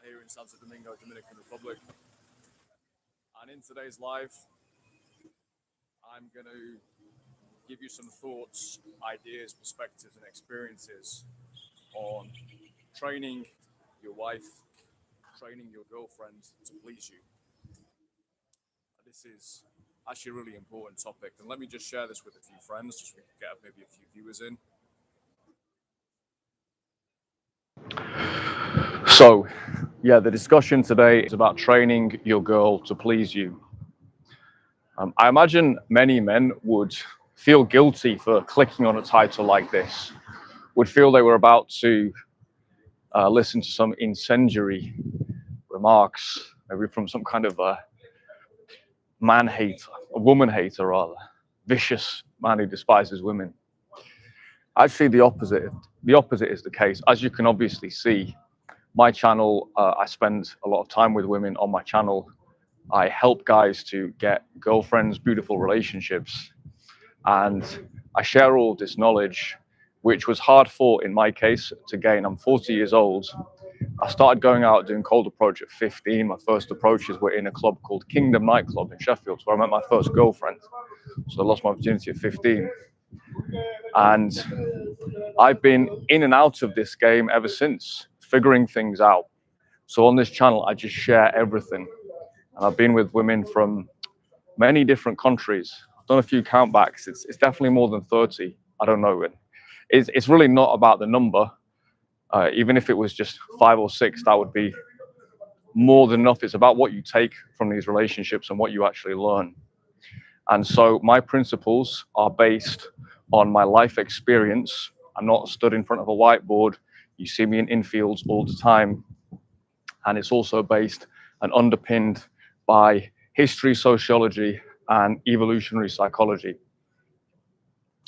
here in Santo Domingo, Dominican Republic. And in today's live, I'm going to give you some thoughts, ideas, perspectives, and experiences on training your wife, training your girlfriend to please you. This is actually a really important topic. And let me just share this with a few friends, just so we can get maybe a few viewers in. So, the discussion today is about training your girl to please you. I imagine many men would feel guilty for clicking on a title like this, would feel they were about to listen to some incendiary remarks, maybe from some kind of a man hater, a woman hater rather, vicious man who despises women. Actually, the opposite is the case. As you can obviously see, my channel, I spend a lot of time with women on my channel. I help guys to get girlfriends, beautiful relationships, and I share all this knowledge, which was hard fought in my case to gain. I'm 40 years old. I started going out doing cold approach at 15. My first approaches were in a club called Kingdom Nightclub in Sheffield, where I met my first girlfriend. So I lost my opportunity at 15. And I've been in and out of this game ever since, figuring things out. So on this channel, I just share everything. And I've been with women from many different countries. I've done a few countbacks. It's definitely more than 30. I don't know. It's really not about the number. Even if it was just 5 or 6, that would be more than enough. It's about what you take from these relationships and what you actually learn. And so my principles are based on my life experience. I'm not stood in front of a whiteboard. You see me in infields all the time. And it's also based and underpinned by history, sociology, and evolutionary psychology.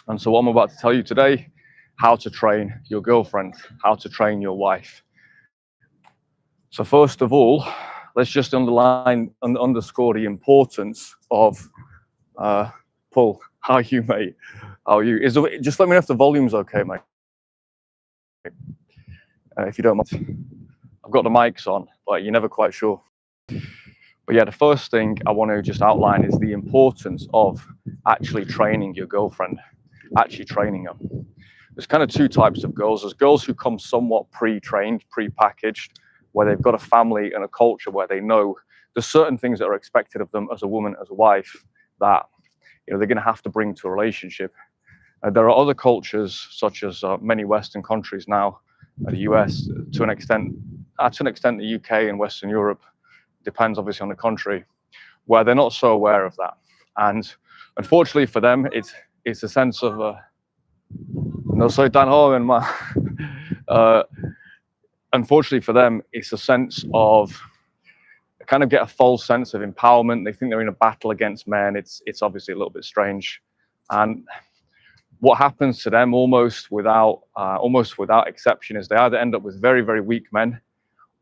And so what I'm about to tell you today, how to train your girlfriend, how to train your wife. So first of all, let's just underline and underscore the importance of Paul. How are you, mate? How are you? Just let me know if the volume's okay, mate. If you don't mind. I've got the mics on, but you're never quite sure. But the first thing I want to just outline is the importance of actually training your girlfriend, actually training her. There's kind of 2 types of girls. There's girls who come somewhat pre-trained, pre-packaged, where they've got a family and a culture where they know there's certain things that are expected of them as a woman, as a wife, that they're going to have to bring to a relationship. There are other cultures, such as many Western countries now, the US, to an extent the UK and Western Europe, depends obviously on the country, where they're not so aware of that. And unfortunately for them, it's a sense of no soy tan joven, ma. Unfortunately for them, it's a sense of kind of get a false sense of empowerment. They think they're in a battle against men. It's obviously a little bit strange. And what happens to them almost without exception is they either end up with very, very weak men,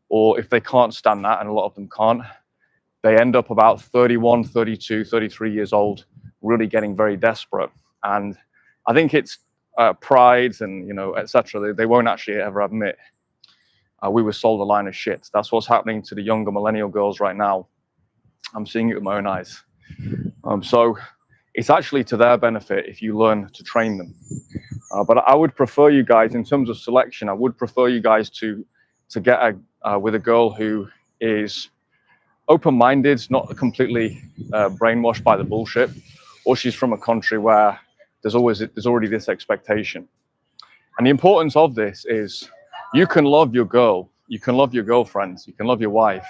or if they can't stand that, and a lot of them can't, they end up about 31, 32, 33 years old, really getting very desperate. And I think it's pride and, etc. They won't actually ever admit we were sold a line of shit. That's what's happening to the younger millennial girls right now. I'm seeing it with my own eyes. So it's actually to their benefit if you learn to train them. But I would prefer you guys, in terms of selection, I would prefer you guys to get with a girl who is open-minded, not completely brainwashed by the bullshit, or she's from a country where there's already this expectation. And the importance of this is you can love your girl, you can love your girlfriends, you can love your wife,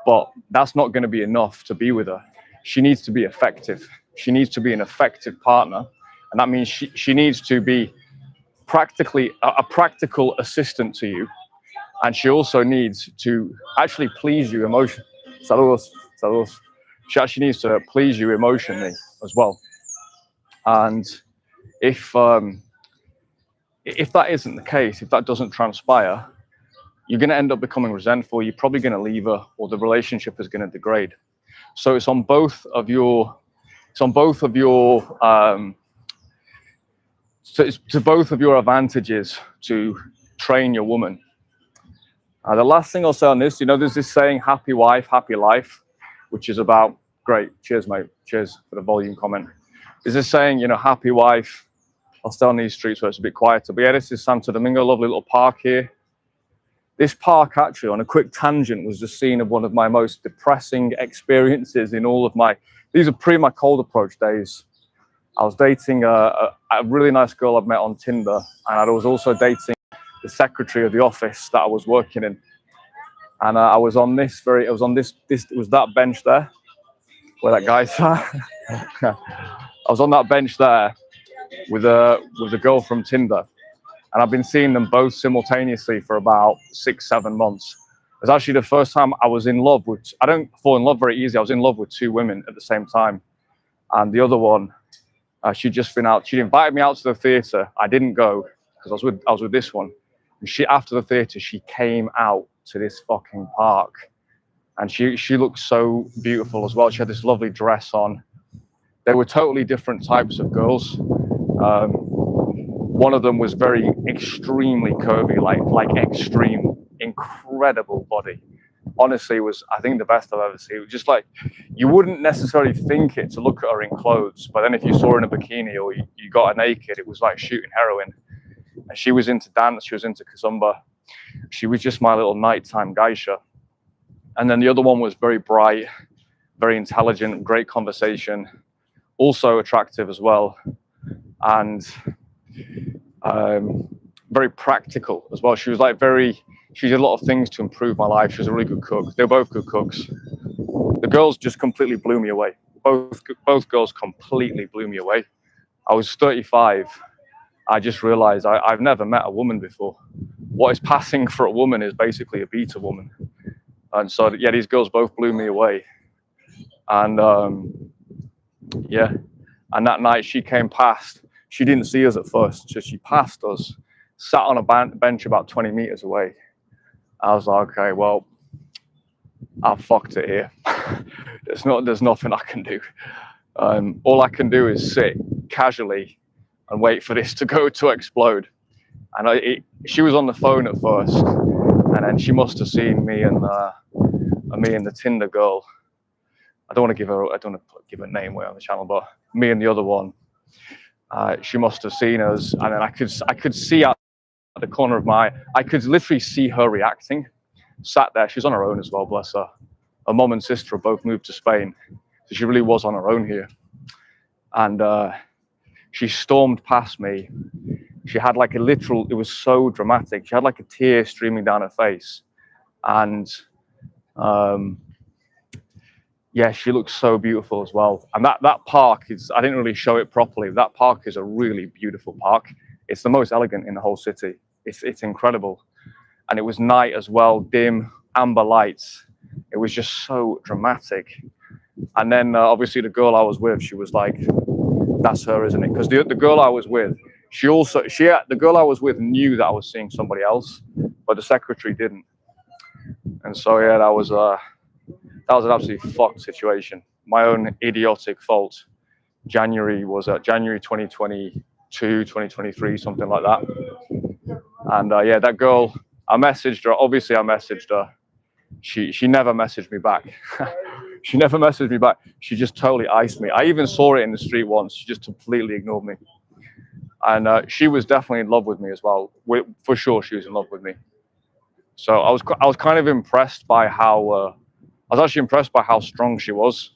but that's not going to be enough to be with her. She needs to be effective. She needs to be an effective partner. And that means she needs to be practically a practical assistant to you. And she also needs to actually please you emotionally. Saludos, saludos. She actually needs to please you emotionally as well. And if that isn't the case, if that doesn't transpire, you're going to end up becoming resentful. You're probably going to leave her, or the relationship is going to degrade. So it's on both of your, to both of your advantages to train your woman. The last thing I'll say on this, you know, there's this saying, happy wife, happy life, which is about, great, cheers, mate, cheers for the volume comment. There's this saying, you know, happy wife, I'll stay on these streets where it's a bit quieter. But yeah, this is Santo Domingo, lovely little park here. This park, actually, on a quick tangent, was the scene of one of my most depressing experiences in all of my, these are pre my cold approach days. I was dating a really nice girl I'd met on Tinder, and I was also dating the secretary of the office that I was working in. And I was on this it was that bench there, where that guy sat. I was on that bench there with a girl from Tinder. And I've been seeing them both simultaneously for about 6-7 months. It was actually the first time I was in love with, I don't fall in love very easy. I was in love with 2 women at the same time. And the other one, she'd just been out. She invited me out to the theater. I didn't go because I was with this one. And after the theater, she came out to this fucking park. And she looked so beautiful as well. She had this lovely dress on. They were totally different types of girls. One of them was very extremely curvy, like extreme, incredible body. Honestly, it was, I think, the best I've ever seen. It was just like, you wouldn't necessarily think it to look at her in clothes, but then if you saw her in a bikini or you got her naked, it was like shooting heroin. And she was into dance, she was into kizomba. She was just my little nighttime geisha. And then the other one was very bright, very intelligent, great conversation, also attractive as well. And very practical as well. She was like she did a lot of things to improve my life. She was a really good cook. They were both good cooks. The girls just completely blew me away. Both girls completely blew me away. I was 35. I just realized I've never met a woman before. What is passing for a woman is basically a beta woman. And so, yeah, these girls both blew me away. And yeah, and that night she came past. She didn't see us at first, so she passed us, sat on a bench about 20 meters away. I was like, okay, well, I've fucked it here. There's nothing I can do. All I can do is sit casually and wait for this to go to explode. And she was on the phone at first, and then she must have seen me and the Tinder girl. I don't want to give her name away on the channel, but me and the other one. She must have seen us, and then I could see out the corner of my eye, I could literally see her reacting. Sat there, she's on her own as well, bless her. Her mom and sister have both moved to Spain, so she really was on her own here. And she stormed past me. She had like it was so dramatic. She had like a tear streaming down her face, and yeah, she looks so beautiful as well. And that park is, I didn't really show it properly. That park is a really beautiful park. It's the most elegant in the whole city. It's incredible. And it was night as well, dim, amber lights. It was just so dramatic. And then obviously the girl I was with, she was like, that's her, isn't it? Because the girl I was with, the girl I was with knew that I was seeing somebody else, but the secretary didn't. And so yeah, that was an absolutely fucked situation. My own idiotic fault. January 2022, 2023, something like that. And yeah, that girl, I messaged her. Obviously, I messaged her. She never messaged me back. She never messaged me back. She just totally iced me. I even saw it in the street once. She just completely ignored me. And she was definitely in love with me as well. For sure, she was in love with me. So I was kind of impressed by how. I was actually impressed by how strong she was.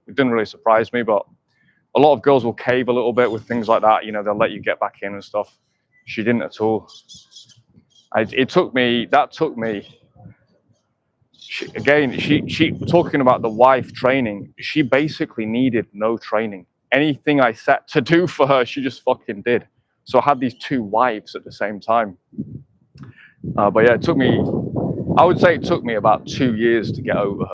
It didn't really surprise me, but a lot of girls will cave a little bit with things like that. You know, they'll let you get back in and stuff. She didn't at all. That took me. She talking about the wife training. She basically needed no training. Anything I set to do for her, she just fucking did. So I had these 2 wives at the same time. But yeah, I would say it took me about 2 years to get over her.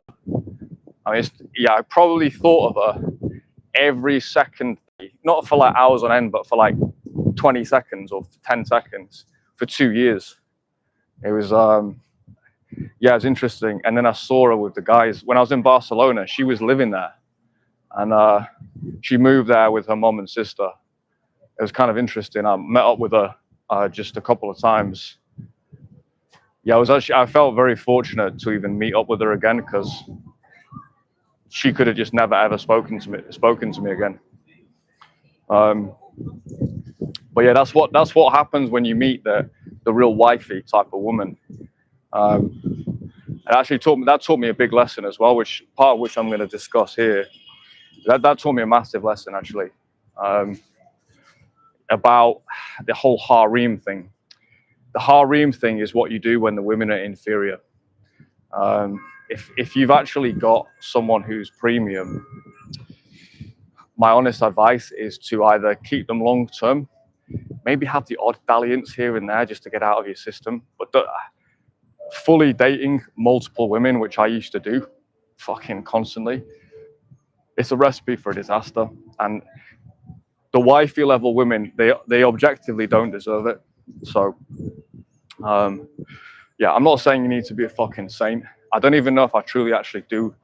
I mean, I probably thought of her every second, not for like hours on end, but for like 20 seconds or 10 seconds for 2 years. It was, yeah, it was interesting. And then I saw her with the guys. When I was in Barcelona, she was living there. And she moved there with her mom and sister. It was kind of interesting. I met up with her just a couple of times. yeah, I felt very fortunate to even meet up with her again, because she could have just never ever spoken to me again. But yeah, that's what happens when you meet the real wifey type of woman. It actually taught me a big lesson as well, which I'm going to discuss here. That taught me a massive lesson, actually, about the whole harem thing. The harem thing is what you do when the women are inferior. If you've actually got someone who's premium, my honest advice is to either keep them long term, maybe have the odd dalliance here and there just to get out of your system, but fully dating multiple women, which I used to do fucking constantly, it's a recipe for a disaster. And the wifey level women, they objectively don't deserve it. So yeah, I'm not saying you need to be a fucking saint. I don't even know if I truly actually do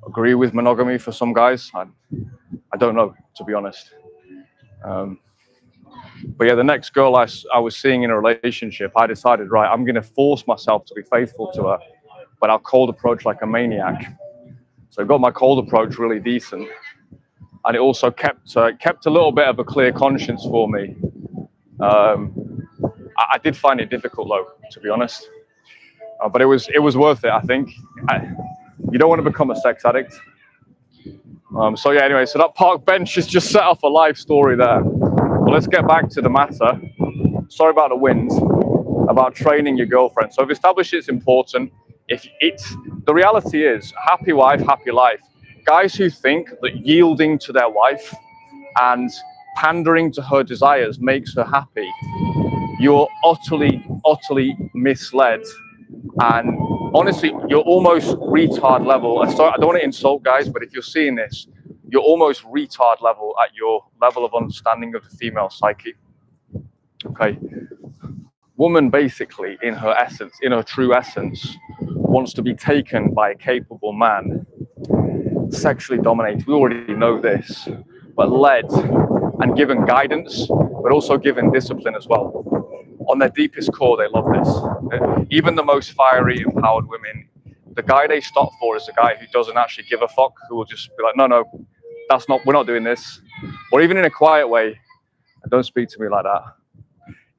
agree with monogamy for some guys. I don't know, to be honest. But yeah, the next girl I was seeing in a relationship, I decided, right, I'm going to force myself to be faithful to her, but I'll cold approach like a maniac. So I got my cold approach really decent, and it also kept a little bit of a clear conscience for me. I did find it difficult, though, to be honest, but it was worth it. I think you don't want to become a sex addict. So yeah, anyway, so that park bench is just set off a life story there. But let's get back to the matter. Sorry about the wind. About training your girlfriend. So I've established it's important. The reality is, happy wife, happy life. Guys who think that yielding to their wife and pandering to her desires makes her happy, you're utterly misled. And honestly, you're almost retard level. I don't want to insult guys, but if you're seeing this, you're almost retard level at your level of understanding of the female psyche. Okay. Woman basically, in her essence, in her true essence, wants to be taken by a capable man, sexually dominated. We already know this, but led and given guidance, but also given discipline as well. On their deepest core, they love this. Even the most fiery, empowered women, the guy they stop for is the guy who doesn't actually give a fuck, who will just be like, no, we're not doing this. Or even in a quiet way, don't speak to me like that.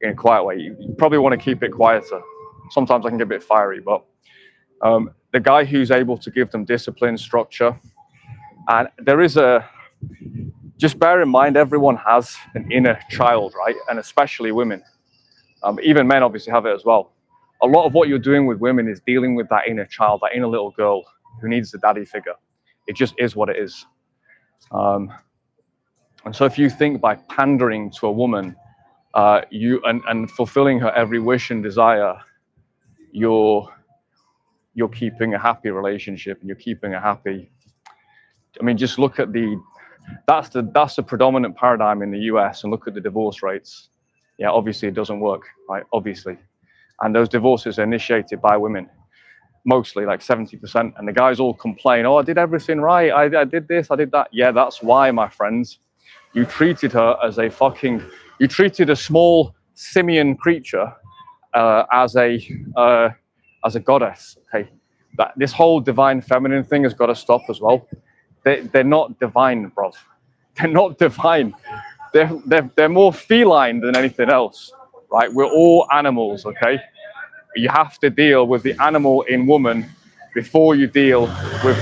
In a quiet way, you probably want to keep it quieter. Sometimes I can get a bit fiery, but the guy who's able to give them discipline, structure, and just bear in mind, everyone has an inner child, right? And especially women. Even men obviously have it as well. A lot of what you're doing with women is dealing with that inner child, that inner little girl who needs the daddy figure. It just is what it is. And so if you think by pandering to a woman, and fulfilling her every wish and desire, you're keeping a happy relationship, and you're keeping a happy. I mean, just look at that's the predominant paradigm in the US, and look at the divorce rates. Yeah, obviously it doesn't work, right? Obviously, and those divorces are initiated by women, mostly like 70%. And the guys all complain, "Oh, I did everything right. I did this, I did that." Yeah, that's why, my friends. You treated her as you treated a small simian creature as a goddess. Okay, this whole divine feminine thing has got to stop as well. They're not divine, bro. They're not divine. They're more feline than anything else, right? We're all animals, okay? You have to deal with the animal in woman before you deal with.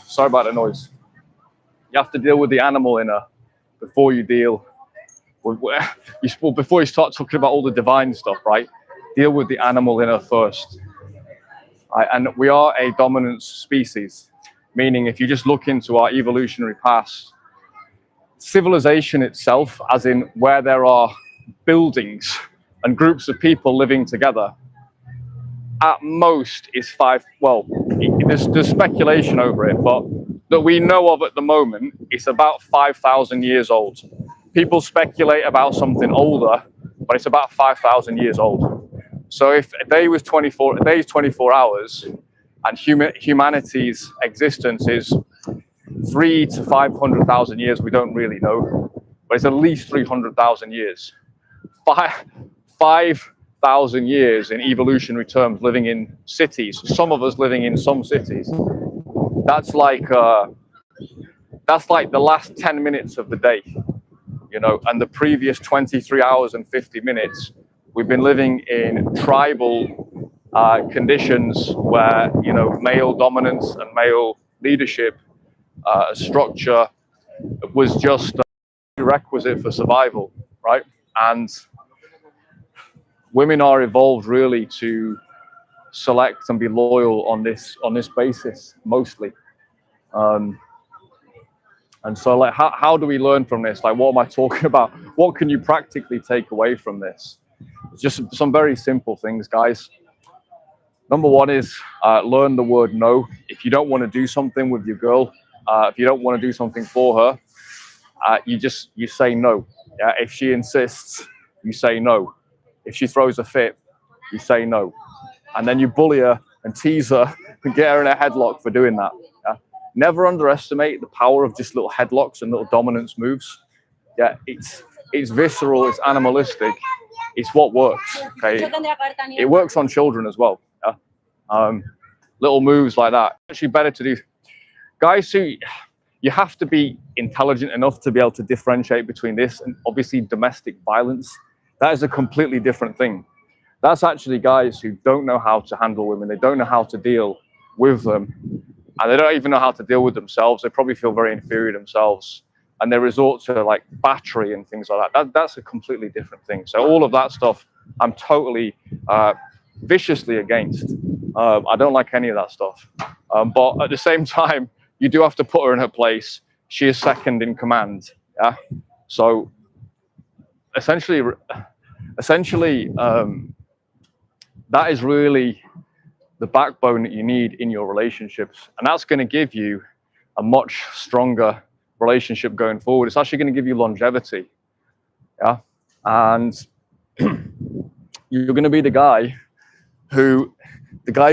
Sorry about the noise. You have to deal with the animal in her before you deal with. Before you start talking about all the divine stuff, right? Deal with the animal in her first. Right? And we are a dominant species, meaning if you just look into our evolutionary past, civilization itself, as in where there are buildings and groups of people living together, at most is there's speculation over it, but that we know of at the moment, it's about 5,000 years old. People speculate about something older, but it's about 5,000 years old. So if a day is 24 hours, and humanity's existence is 300,000 to 500,000 years, we don't really know, but it's at least 300,000 years. 1,000 years in evolutionary terms living in cities, some of us living in some cities. That's like the last 10 minutes of the day, you know, and the previous 23 hours and 50 minutes, we've been living in tribal conditions where, you know, male dominance and male leadership structure was just a prerequisite for survival, right? And women are evolved really to select and be loyal on this basis mostly. And so, like, how do we learn from this? Like, what am I talking about? What can you practically take away from this? Just some very simple things, guys. Number one is learn the word no. If you don't want to do something with your girl, if you don't want to do something for her, you say no. Yeah? If she insists, you say no. If she throws a fit, you say no. And then you bully her and tease her and get her in a headlock for doing that. Yeah? Never underestimate the power of just little headlocks and little dominance moves. Yeah, it's visceral, it's animalistic, it's what works. Okay, it works on children as well. Yeah? Little moves like that. Actually, better to do. Guys who, you have to be intelligent enough to be able to differentiate between this and obviously domestic violence. That is a completely different thing. That's actually guys who don't know how to handle women. They don't know how to deal with them. And they don't even know how to deal with themselves. They probably feel very inferior themselves. And they resort to like battery and things like that. That's a completely different thing. So all of that stuff, I'm totally viciously against. I don't like any of that stuff. But at the same time, you do have to put her in her place. She is second in command. Yeah. So essentially, that is really the backbone that you need in your relationships. And that's going to give you a much stronger relationship going forward. It's actually going to give you longevity. Yeah. And you're going to be the guy who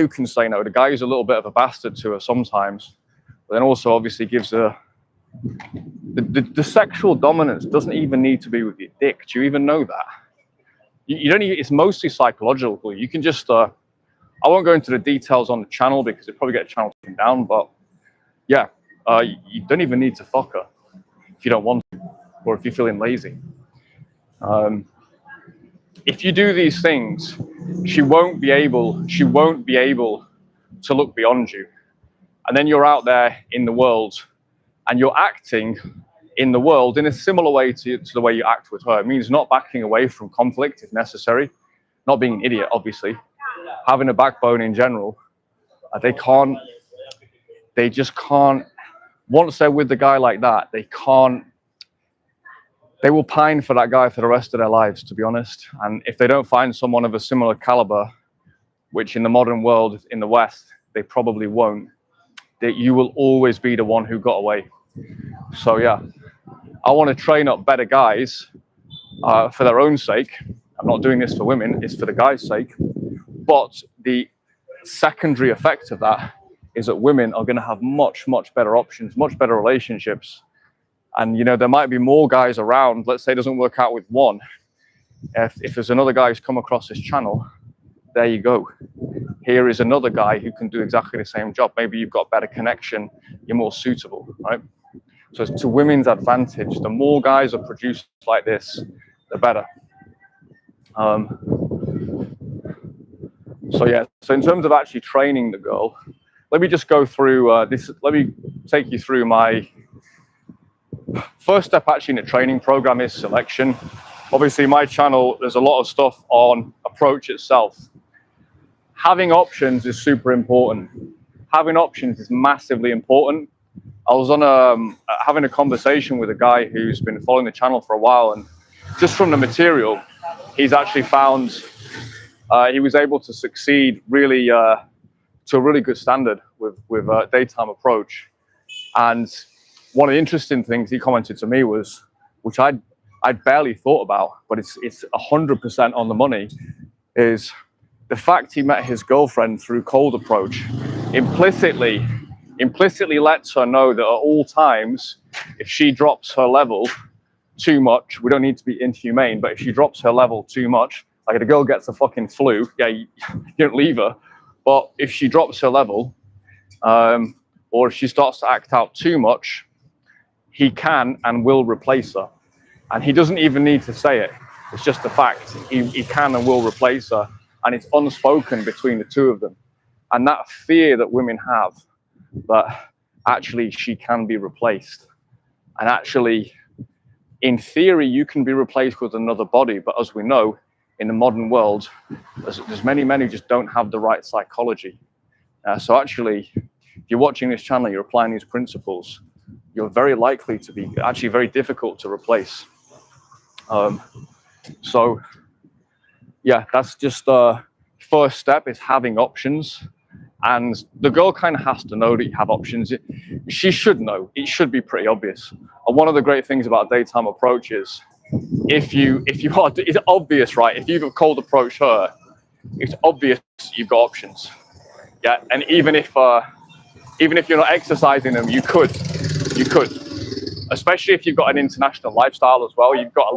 can say no, the guy who's a little bit of a bastard to her sometimes, but then also obviously gives her the sexual dominance doesn't even need to be with your dick. Do you even know that? You don't need, it's mostly psychological. You can just, I won't go into the details on the channel because it probably get channel taken down, but yeah, you don't even need to fuck her if you don't want to, or if you're feeling lazy. If you do these things, she won't be able to look beyond you. And then you're out there in the world and you're acting in the world in a similar way to the way you act with her. It means not backing away from conflict if necessary, not being an idiot, obviously, having a backbone in general. They just can't, once they're with the guy like that, they will pine for that guy for the rest of their lives, to be honest. And if they don't find someone of a similar caliber, which in the modern world, in the West, they probably won't, that you will always be the one who got away. So yeah, I want to train up better guys for their own sake. I'm not doing this for women, it's for the guys' sake. But the secondary effect of that is that women are going to have much, much better options, much better relationships. And, you know, there might be more guys around. Let's say it doesn't work out with one. If there's another guy who's come across this channel, there you go. Here is another guy who can do exactly the same job. Maybe you've got better connection. You're more suitable, right? So it's to women's advantage. The more guys are produced like this, the better. So yeah, so in terms of actually training the girl, let me just go through this. Let me take you through my first step actually in the training program is selection. Obviously, my channel, there's a lot of stuff on approach itself. Having options is super important. Having options is massively important. I was on having a conversation with a guy who's been following the channel for a while, and just from the material, he's actually found he was able to succeed really to a really good standard with daytime approach. And one of the interesting things he commented to me was, which I'd barely thought about, but it's 100% on the money, is the fact he met his girlfriend through cold approach implicitly lets her know that at all times, if she drops her level too much, we don't need to be inhumane, but if she drops her level too much, Like if a girl gets a fucking flu, yeah, you don't leave her. But if she drops her level, or if she starts to act out too much, he can and will replace her. And he doesn't even need to say it. It's just a fact. He can and will replace her. And it's unspoken between the two of them. And that fear that women have, that actually she can be replaced. And actually, in theory, you can be replaced with another body. But as we know, in the modern world, there's many men who just don't have the right psychology. So actually, if you're watching this channel, you're applying these principles, you're very likely to be actually very difficult to replace. So yeah, that's just the first step, is having options. And the girl kind of has to know that you have options. She should know. It should be pretty obvious. And one of the great things about daytime approach is, if you are, it's obvious, right? If you've cold approached her, it's obvious you've got options. Yeah, and even if you're not exercising them, you could, especially if you've got an international lifestyle as well. You've got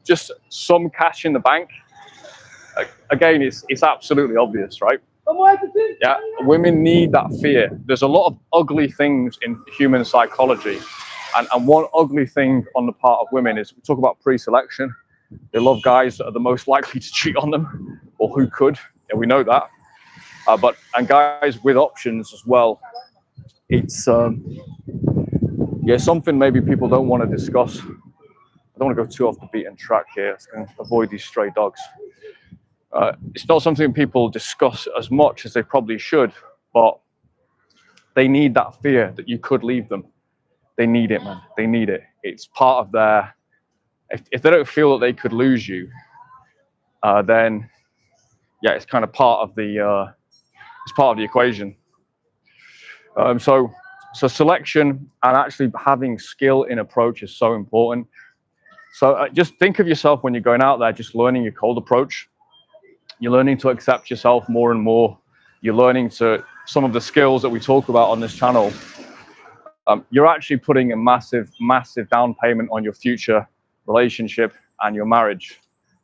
just some cash in the bank. Again, it's absolutely obvious, right? Yeah, women need that fear. There's a lot of ugly things in human psychology. And one ugly thing on the part of women is, we talk about pre-selection. They love guys that are the most likely to cheat on them, or who could. Yeah, we know that. And guys with options as well. It's something maybe people don't want to discuss. I don't want to go too off the beaten track here. It's going to avoid these stray dogs. It's not something people discuss as much as they probably should, but they need that fear that you could leave them. They need it, man. They need it. It's part of their. If they don't feel that they could lose you, then yeah, it's kind of part of the. It's part of the equation. So selection and actually having skill in approach is so important. So just think of yourself when you're going out there, just learning your cold approach. You're learning to accept yourself more and more. You're learning to some of the skills that we talk about on this channel. You're actually putting a massive, massive down payment on your future relationship and your marriage.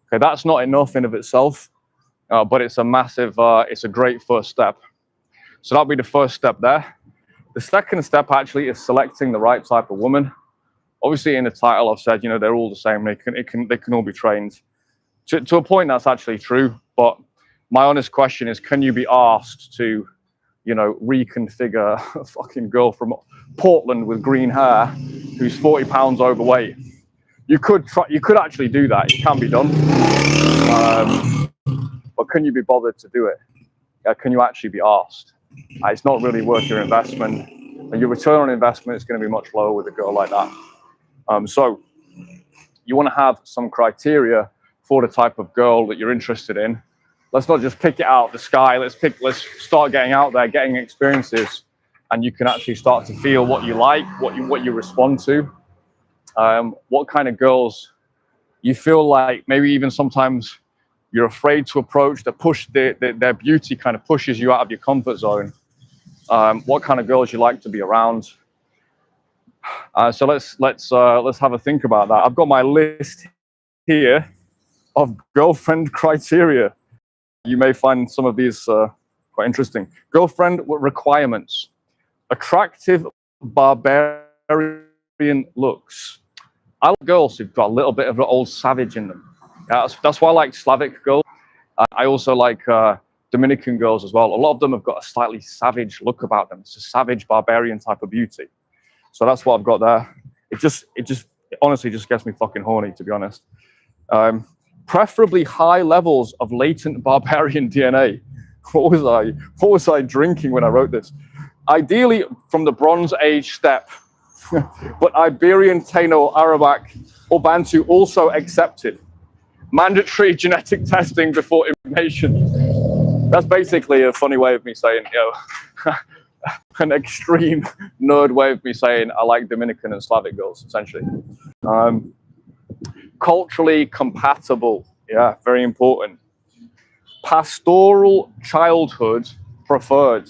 Okay, that's not enough in of itself, but it's a massive, it's a great first step. So that'll be the first step there. The second step actually is selecting the right type of woman. Obviously, in the title, I've said, they're all the same. They can all be trained. To a point, that's actually true. But my honest question is, can you be asked to, reconfigure a fucking girl from Portland with green hair who's 40 pounds overweight? You could actually do that. It can be done. But can you be bothered to do it? Can you actually be asked? It's not really worth your investment. And your return on investment is going to be much lower with a girl like that. So you want to have some criteria for the type of girl that you're interested in. Let's not just pick it out of the sky. Let's start getting out there, getting experiences, and you can actually start to feel what you like, what you respond to, what kind of girls you feel like maybe even sometimes you're afraid to approach. Their beauty kind of pushes you out of your comfort zone. What kind of girls you like to be around. So let's have a think about that. I've got my list here of girlfriend criteria. You may find some of these quite interesting. Girlfriend requirements: attractive barbarian looks. I like girls who've got a little bit of an old savage in them. That's why I like Slavic girls. I also like Dominican girls as well. A lot of them have got a slightly savage look about them. It's a savage barbarian type of beauty. So that's what I've got there. It honestly just gets me fucking horny, to be honest. Preferably high levels of latent barbarian DNA. What was I drinking when I wrote this? Ideally from the Bronze Age steppe, but Iberian, Taino, Arawak, or Bantu also accepted. Mandatory genetic testing before immunization. That's basically a funny way of me saying, an extreme nerd way of me saying I like Dominican and Slavic girls, essentially. Culturally compatible, yeah, very important. Pastoral childhood preferred.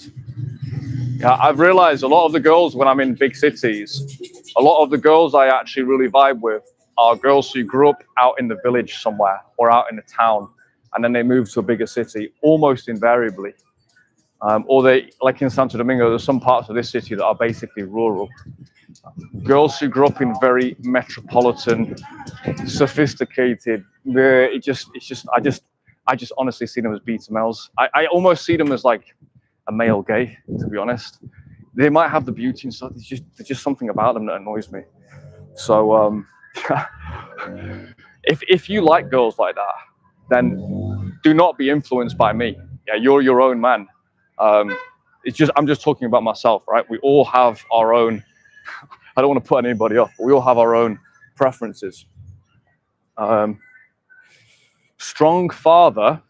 Yeah, I've realized a lot of the girls when I'm in big cities, a lot of the girls I actually really vibe with are girls who grew up out in the village somewhere or out in the town. and then they move to a bigger city, almost invariably. Or they, like in Santo Domingo, there's some parts of this city that are basically rural. Girls who grew up in very metropolitan, sophisticated, I just honestly see them as beta males. I almost see them as like a male gay, to be honest. They might have the beauty and stuff. There's just something about them that annoys me. So if you like girls like that, then do not be influenced by me. Yeah, you're your own man. I'm just talking about myself, right? We all have our own. I don't want to put anybody off, but we all have our own preferences. Strong father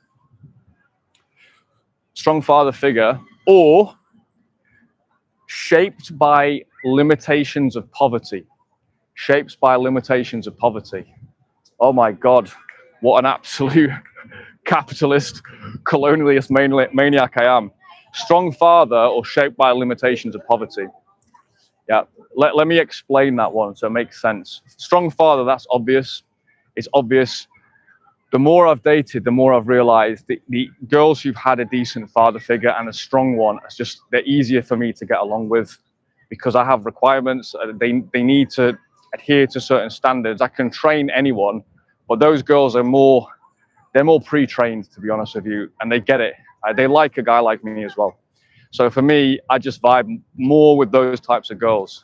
figure, or shaped by limitations of poverty. Shaped by limitations of poverty. Oh my God, what an absolute capitalist, colonialist maniac I am. Strong father or shaped by limitations of poverty. Yeah, let me explain that one so it makes sense. Strong father, that's obvious. It's obvious. The more I've dated, the more I've realized the girls who've had a decent father figure and a strong one, they're easier for me to get along with because I have requirements. They need to adhere to certain standards. I can train anyone, but those girls they're more pre-trained, to be honest with you, and they get it. They like a guy like me as well. So for me, I just vibe more with those types of girls.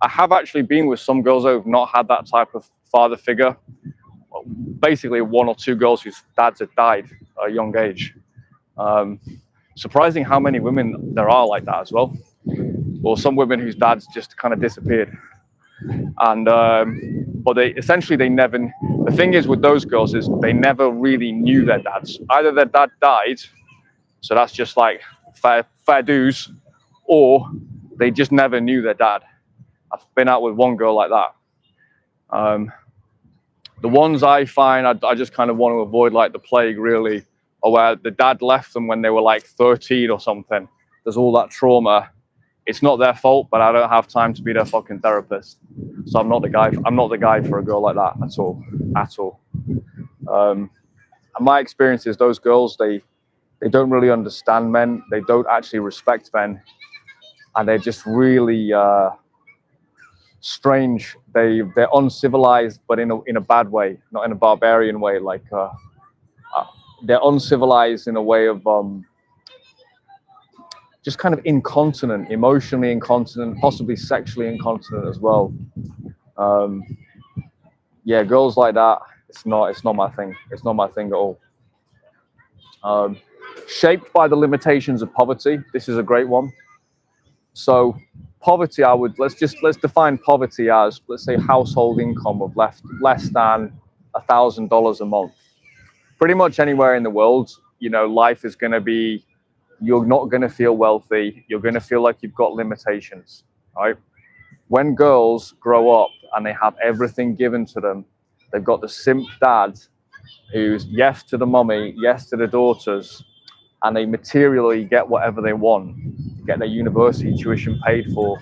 I have actually been with some girls who have not had that type of father figure. Basically, one or two girls whose dads had died at a young age. Surprising how many women there are like that as well. Or some women whose dads just kind of disappeared. And but they never. The thing is with those girls is they never really knew their dads. Either their dad died, so that's just like fair dues, or they just never knew their dad. I've been out with one girl like that. The ones I find I just kind of want to avoid like the plague, really, or where the dad left them when they were like 13 or something. There's all that trauma. It's not their fault, but I don't have time to be their fucking therapist. So I'm not the guy. I'm not the guy for a girl like that at all. And my experience is those girls, they don't really understand men. They don't actually respect men, and they're just really strange. They're uncivilized, but in a bad way, not in a barbarian way. Like they're uncivilized in a way of just kind of incontinent, emotionally incontinent, possibly sexually incontinent as well. Yeah, girls like that, it's not my thing. It's not my thing at all. Shaped by the limitations of poverty. This is a great one. So poverty, let's define poverty as, let's say, household income of less than $1,000 a month. Pretty much anywhere in the world, life is going to be, you're not going to feel wealthy. You're going to feel like you've got limitations, right? When girls grow up and they have everything given to them, they've got the simp dad who's yes to the mummy, yes to the daughters, and they materially get whatever they want, get their university tuition paid for.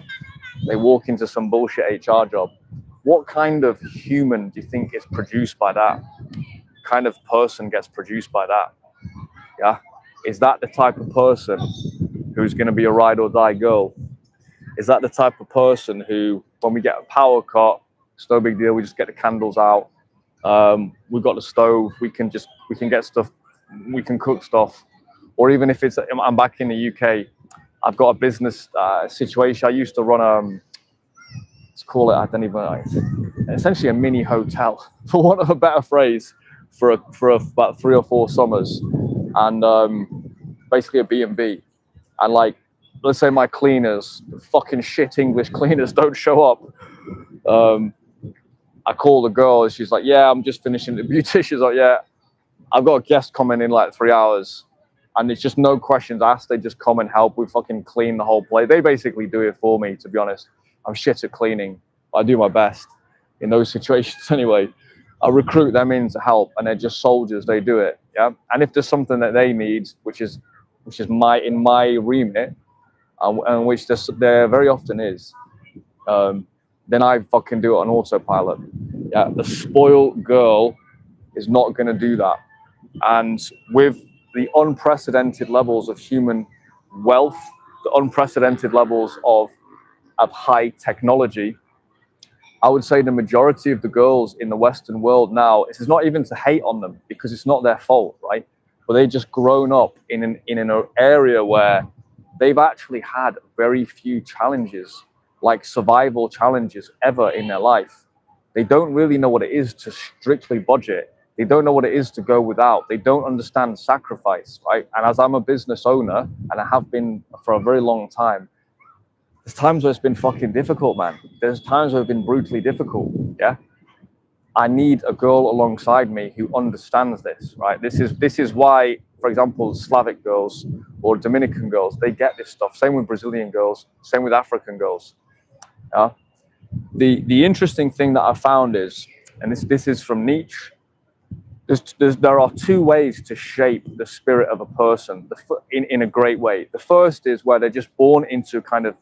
They walk into some bullshit HR job. What kind of human do you think is produced by that? What kind of person gets produced by that? Yeah. Is that the type of person who's going to be a ride or die girl? Is that the type of person who, when we get a power cut, it's no big deal, we just get the candles out. We've got the stove, we can get stuff, we can cook stuff. Or even if I'm back in the UK, I've got a business situation. I used to run let's call it, I don't even know, essentially a mini hotel, for want of a better phrase, for about 3 or 4 summers. And basically a B&B, and like, let's say my cleaners, fucking shit English cleaners, don't show up. I call the girl and she's like, yeah, I'm just finishing. The beautician's like, yeah, I've got a guest coming in like 3 hours, and it's just no questions asked. They just come and help. We fucking clean the whole place. They basically do it for me, to be honest. I'm shit at cleaning, but I do my best in those situations anyway. I recruit them in to help, and they're just soldiers. They do it, yeah. And if there's something that they need, which is in my remit, and which there very often is, then I fucking do it on autopilot. Yeah, the spoiled girl is not going to do that. And with the unprecedented levels of human wealth, the unprecedented levels of high technology, I would say the majority of the girls in the Western world now, this is not even to hate on them because it's not their fault, right? But they've just grown up in an area where they've actually had very few challenges, like survival challenges ever in their life. They don't really know what it is to strictly budget. They don't know what it is to go without. They don't understand sacrifice, right? And as I'm a business owner, and I have been for a very long time, there's times where it's been fucking difficult, man. There's times where it's been brutally difficult, yeah? I need a girl alongside me who understands this, right? This is why, for example, Slavic girls or Dominican girls, they get this stuff. Same with Brazilian girls, same with African girls. Yeah? The interesting thing that I found is, and this is from Nietzsche, there are two ways to shape the spirit of a person in a great way. The first is where they're just born into kind of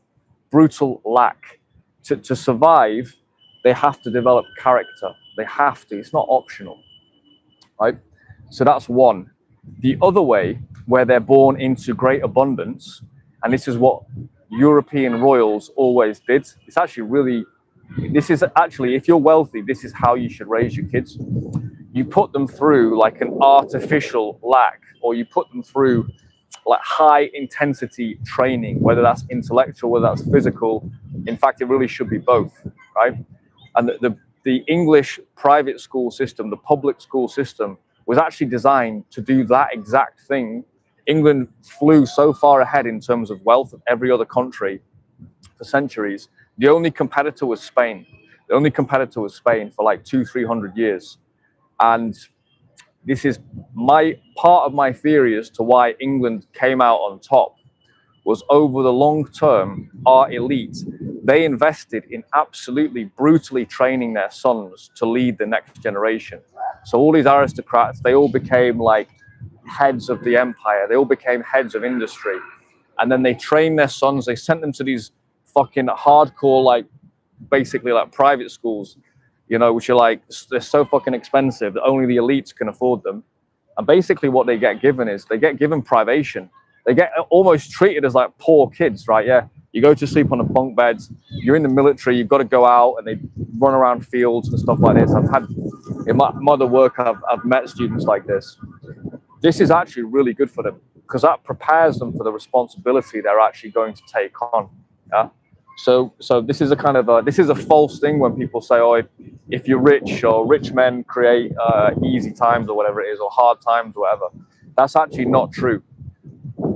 brutal lack. To survive, they have to develop character. They have to. It's not optional, right? So that's one. The other way, where they're born into great abundance, and this is what European royals always did. It's actually really, this is actually, if you're wealthy, this is how you should raise your kids. You put them through like an artificial lack, or you put them through like high intensity training, whether that's intellectual, whether that's physical. In fact, it really should be both, right? And the English private school system, the public school system, was actually designed to do that exact thing. England flew so far ahead in terms of wealth of every other country for centuries. The only competitor was Spain. The only competitor was Spain for like 200-300 years. And this is part of my theory as to why England came out on top, was over the long term, our elite, they invested in absolutely brutally training their sons to lead the next generation. So all these aristocrats, they all became like heads of the empire. They all became heads of industry. And then they trained their sons. They sent them to these fucking hardcore, like basically like private schools, you know, which are like, they're so fucking expensive that only the elites can afford them. And basically what they get given is they get given privation. They get almost treated as like poor kids, right? Yeah. You go to sleep on a bunk bed, you're in the military, you've got to go out, and they run around fields and stuff like this. I've had, in my other work, I've met students like this. This is actually really good for them because that prepares them for the responsibility they're actually going to take on. Yeah. So this is a kind of this is a false thing when people say, oh, if you're rich, or rich men create easy times or whatever it is, or hard times or whatever. That's actually not true.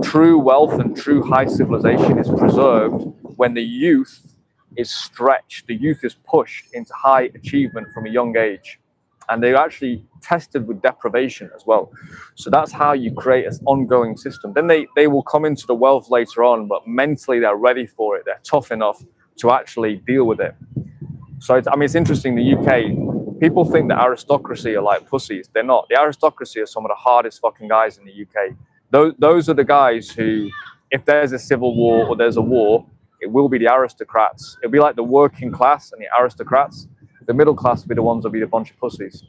True wealth and true high civilization is preserved when the youth is stretched, the youth is pushed into high achievement from a young age. And they're actually tested with deprivation as well. So that's how you create an ongoing system. Then they will come into the wealth later on, but mentally they're ready for it. They're tough enough to actually deal with it. So it's interesting, the UK, people think the aristocracy are like pussies. They're not. The aristocracy are some of the hardest fucking guys in the UK. Those are the guys who, if there's a civil war or there's a war, it will be the aristocrats. It'll be like the working class and the aristocrats. The middle class will be the ones that'll be a bunch of pussies.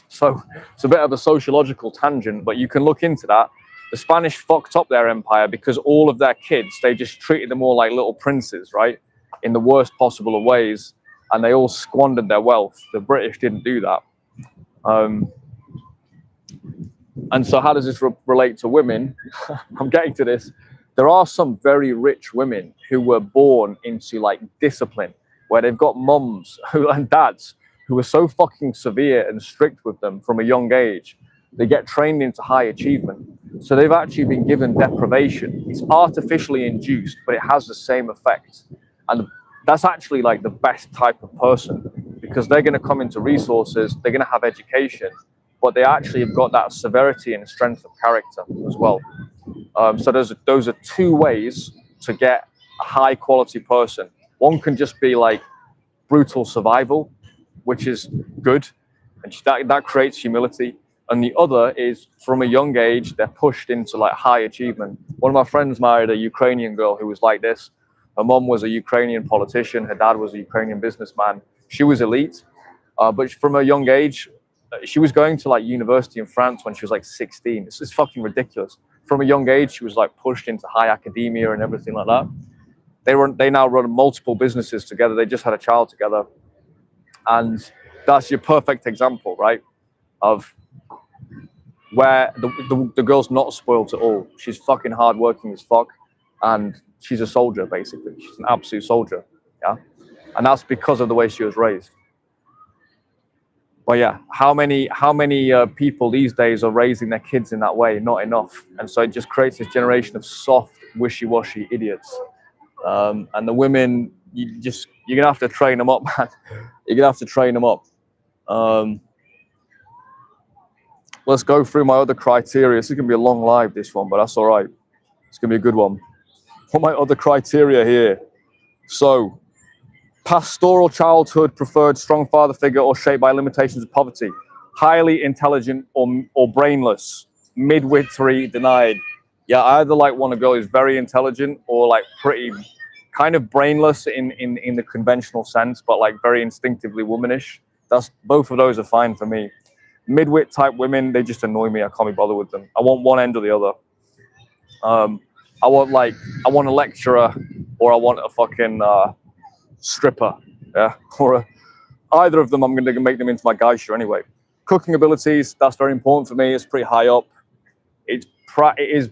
So it's a bit of a sociological tangent, but you can look into that. The Spanish fucked up their empire because all of their kids, they just treated them all like little princes, right? In the worst possible of ways. And they all squandered their wealth. The British didn't do that. And so how does this relate to women? I'm getting to this. There are some very rich women who were born into like discipline, where they've got mums and dads who are so fucking severe and strict with them from a young age. They get trained into high achievement. So they've actually been given deprivation. It's artificially induced, but it has the same effect. And that's actually like the best type of person, because they're going to come into resources, they're going to have education, but they actually have got that severity and strength of character as well. So those are two ways to get a high quality person. One can just be like brutal survival, which is good, and that creates humility. And the other is from a young age, they're pushed into like high achievement. One of my friends married a Ukrainian girl who was like this. Her mom was a Ukrainian politician. Her dad was a Ukrainian businessman. She was elite, but from a young age, she was going to like university in France when she was like 16. This is fucking ridiculous. From a young age, she was like pushed into high academia and everything like that. They now run multiple businesses together. They just had a child together. And that's your perfect example, right? Of where the girl's not spoiled at all. She's fucking hardworking as fuck. And she's a soldier, basically. She's an absolute soldier. Yeah. And that's because of the way she was raised. But yeah, how many people these days are raising their kids in that way? Not enough. And so it just creates this generation of soft, wishy-washy idiots. And the women, you're gonna have to train them up, man. You're gonna have to train them up. Let's go through my other criteria. This is gonna be a long live, this one, but that's all right. It's gonna be a good one. What are my other criteria here? So, pastoral childhood, preferred strong father figure, or shaped by limitations of poverty. Highly intelligent or brainless. Midwifery denied. Yeah, I either like want a girl who's very intelligent or like pretty kind of brainless in the conventional sense, but like very instinctively womanish. Both of those are fine for me. Midwit type women, they just annoy me. I can't be bothered with them. I want one end or the other. I want a lecturer, or I want a fucking stripper. Yeah, or either of them. I'm going to make them into my geisha anyway. Cooking abilities, that's very important for me. It's pretty high up. It is.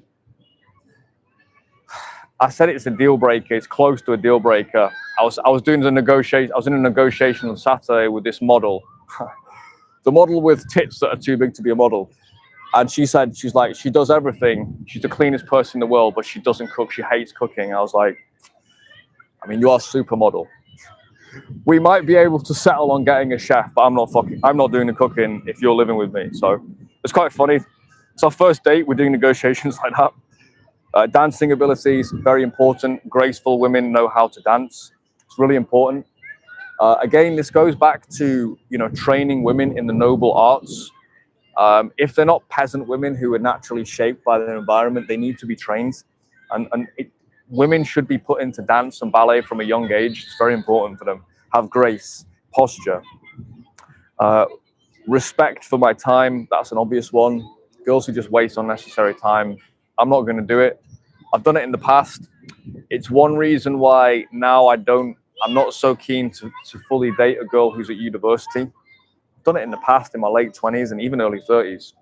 I said it's a deal breaker. It's close to a deal breaker. I was doing the negotiation. I was in a negotiation on Saturday with this model, the model with tits that are too big to be a model. And she said, she's like, she does everything. She's the cleanest person in the world, but she doesn't cook. She hates cooking. I was like, I mean, you are a supermodel. We might be able to settle on getting a chef, but I'm not doing the cooking if you're living with me. So it's quite funny. It's our first date. We're doing negotiations like that. Dancing abilities, very important. Graceful women know how to dance. It's really important. Again, this goes back to, training women in the noble arts. If they're not peasant women who are naturally shaped by their environment, they need to be trained. Women should be put into dance and ballet from a young age. It's very important for them. Have grace, posture, respect for my time. That's an obvious one. Girls who just waste unnecessary time, I'm not going to do it. I've done it in the past. It's one reason why now I'm not so keen to fully date a girl who's at university. I've done it in the past, in my late 20s and even early 30s.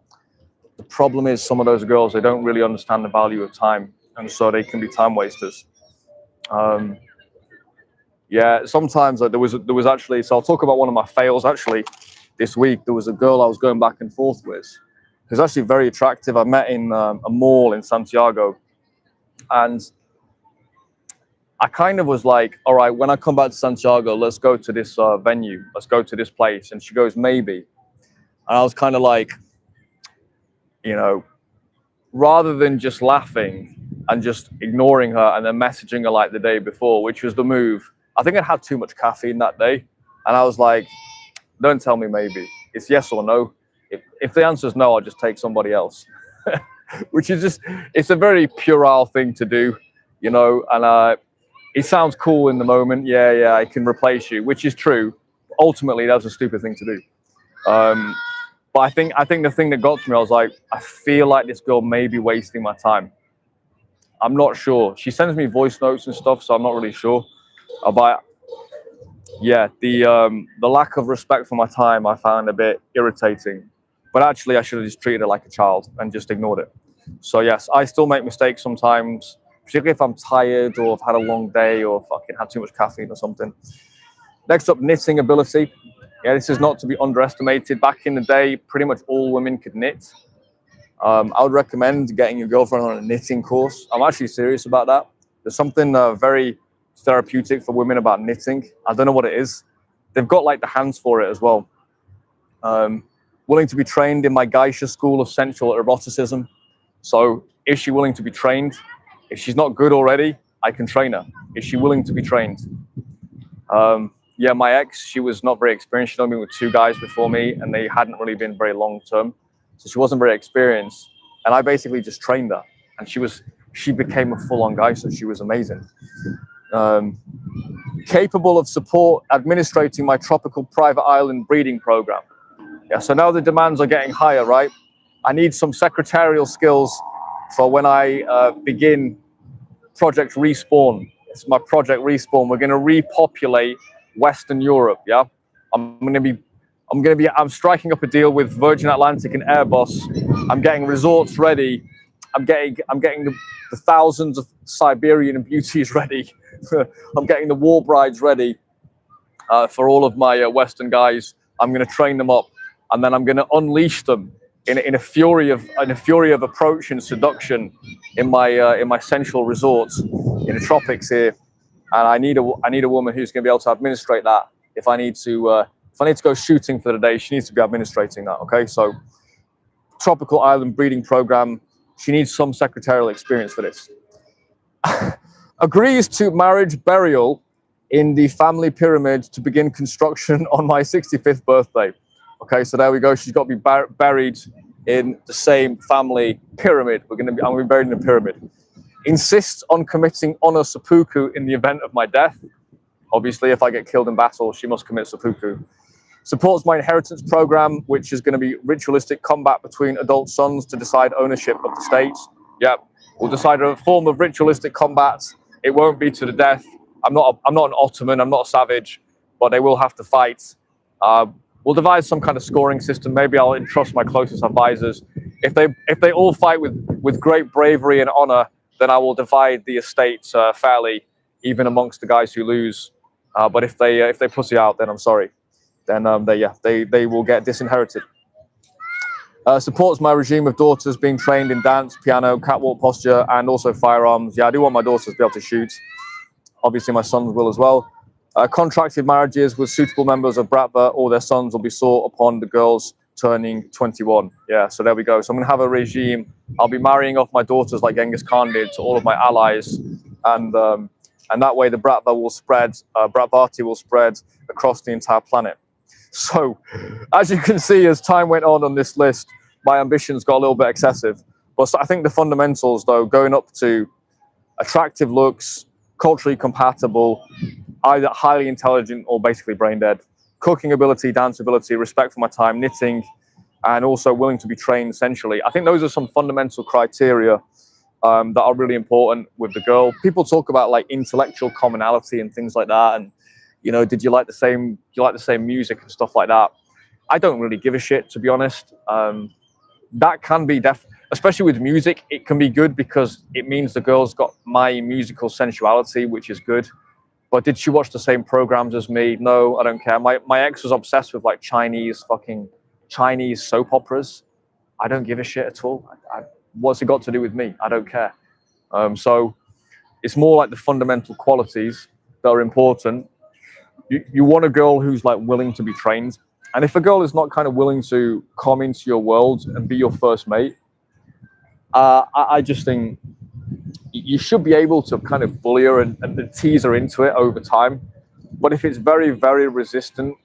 The problem is some of those girls, they don't really understand the value of time. And so they can be time wasters. Yeah, sometimes there was actually, so I'll talk about one of my fails actually this week. There was a girl I was going back and forth with who's actually very attractive. I met in a mall in Santiago. And I kind of was like, all right, when I come back to Santiago, let's go to this venue. Let's go to this place. And she goes, maybe. And I was kind of like, rather than just laughing and just ignoring her and then messaging her like the day before, which was the move. I think I had too much caffeine that day. And I was like, don't tell me maybe. It's yes or no. If the answer is no, I'll just take somebody else. Which is just, it's a very puerile thing to do, and it sounds cool in the moment. Yeah, I can replace you, which is true. Ultimately, that was a stupid thing to do. But I think the thing that got to me, I was like, I feel like this girl may be wasting my time. I'm not sure. She sends me voice notes and stuff, so I'm not really sure. But yeah, the lack of respect for my time I found a bit irritating. But actually, I should have just treated her like a child and just ignored it. So yes, I still make mistakes sometimes, particularly if I'm tired or I've had a long day or fucking had too much caffeine or something. Next up, knitting ability. Yeah, this is not to be underestimated. Back in the day, pretty much all women could knit. I would recommend getting your girlfriend on a knitting course. I'm actually serious about that. There's something very therapeutic for women about knitting. I don't know what it is. They've got like the hands for it as well. Willing to be trained in my Geisha school of sensual eroticism. So is she willing to be trained? If she's not good already, I can train her. Is she willing to be trained? Yeah, my ex, she was not very experienced. She'd only been with 2 guys before me, and they hadn't really been very long term. So she wasn't very experienced. And I basically just trained her. And she became a full-on Geisha. She was amazing. Capable of administrating my tropical private island breeding program. Yeah, so now the demands are getting higher, right? I need some secretarial skills for when I begin Project Respawn. It's my Project Respawn. We're going to repopulate Western Europe. Yeah, I'm striking up a deal with Virgin Atlantic and Airbus. I'm getting resorts ready. I'm getting the thousands of Siberian beauties ready. I'm getting the war brides ready for all of my Western guys. I'm going to train them up, and then I'm going to unleash them in a fury of approach and seduction in my sensual resorts in the tropics here. And I need a woman who's going to be able to administrate that. If I need to go shooting for the day, she needs to be administrating that. Okay, so tropical island breeding program. She needs some secretarial experience for this. Agrees to marriage burial in the family pyramid to begin construction on my 65th birthday. Okay, so there we go. She's got to be buried in the same family pyramid. I'm going to be buried in a pyramid. Insists on committing honor seppuku in the event of my death. Obviously, if I get killed in battle, she must commit seppuku. Supports my inheritance program, which is going to be ritualistic combat between adult sons to decide ownership of the state. Yep, we'll decide a form of ritualistic combat. It won't be to the death. I'm not an Ottoman. I'm not a savage, but they will have to fight. We'll devise some kind of scoring system. Maybe I'll entrust my closest advisors. If they all fight with great bravery and honor, then I will divide the estates fairly, even amongst the guys who lose. But if they pussy out, then I'm sorry. Then they will get disinherited. Supports my regime of daughters being trained in dance, piano, catwalk posture, and also firearms. Yeah, I do want my daughters to be able to shoot. Obviously, my sons will as well. Contracted marriages with suitable members of Bratva or their sons will be sought upon the girls turning 21. Yeah, so there we go. So I'm going to have a regime. I'll be marrying off my daughters like Genghis Khan did to all of my allies. And that way the Bratva will spread, Bratvarti will spread across the entire planet. So, as you can see, as time went on this list, my ambitions got a little bit excessive. But I think the fundamentals, though, going up to attractive looks, culturally compatible, either highly intelligent or basically brain dead, cooking ability, dance ability, respect for my time, knitting, and also willing to be trained essentially. I think those are some fundamental criteria that are really important with the girl. People talk about like intellectual commonality and things like that, and did you like the same music and stuff like that? I don't really give a shit, to be honest. That can be especially with music, it can be good because it means the girl's got my musical sensuality, which is good. But did she watch the same programs as me? No, I don't care. My ex was obsessed with like Chinese soap operas. I don't give a shit at all. What's it got to do with me? I don't care. So it's more like the fundamental qualities that are important. You want a girl who's like willing to be trained. And if a girl is not kind of willing to come into your world and be your first mate, I just think you should be able to kind of bully her and tease her into it over time. But if it's very, very resistant,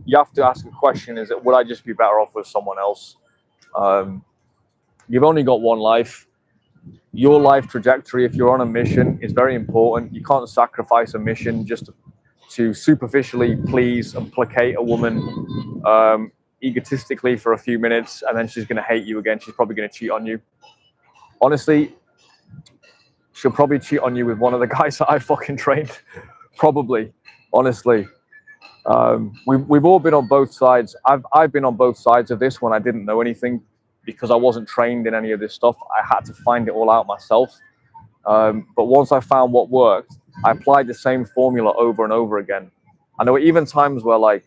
you have to ask a question, would I just be better off with someone else? You've only got one life. Your life trajectory, if you're on a mission, is very important. You can't sacrifice a mission just to superficially please and placate a woman egotistically for a few minutes, and then she's going to hate you again. She's probably going to cheat on you. Honestly, she'll probably cheat on you with one of the guys that I fucking trained. Probably, honestly. We've all been on both sides. I've been on both sides of this when I didn't know anything because I wasn't trained in any of this stuff. I had to find it all out myself. But once I found what worked, I applied the same formula over and over again. And there were even times where like,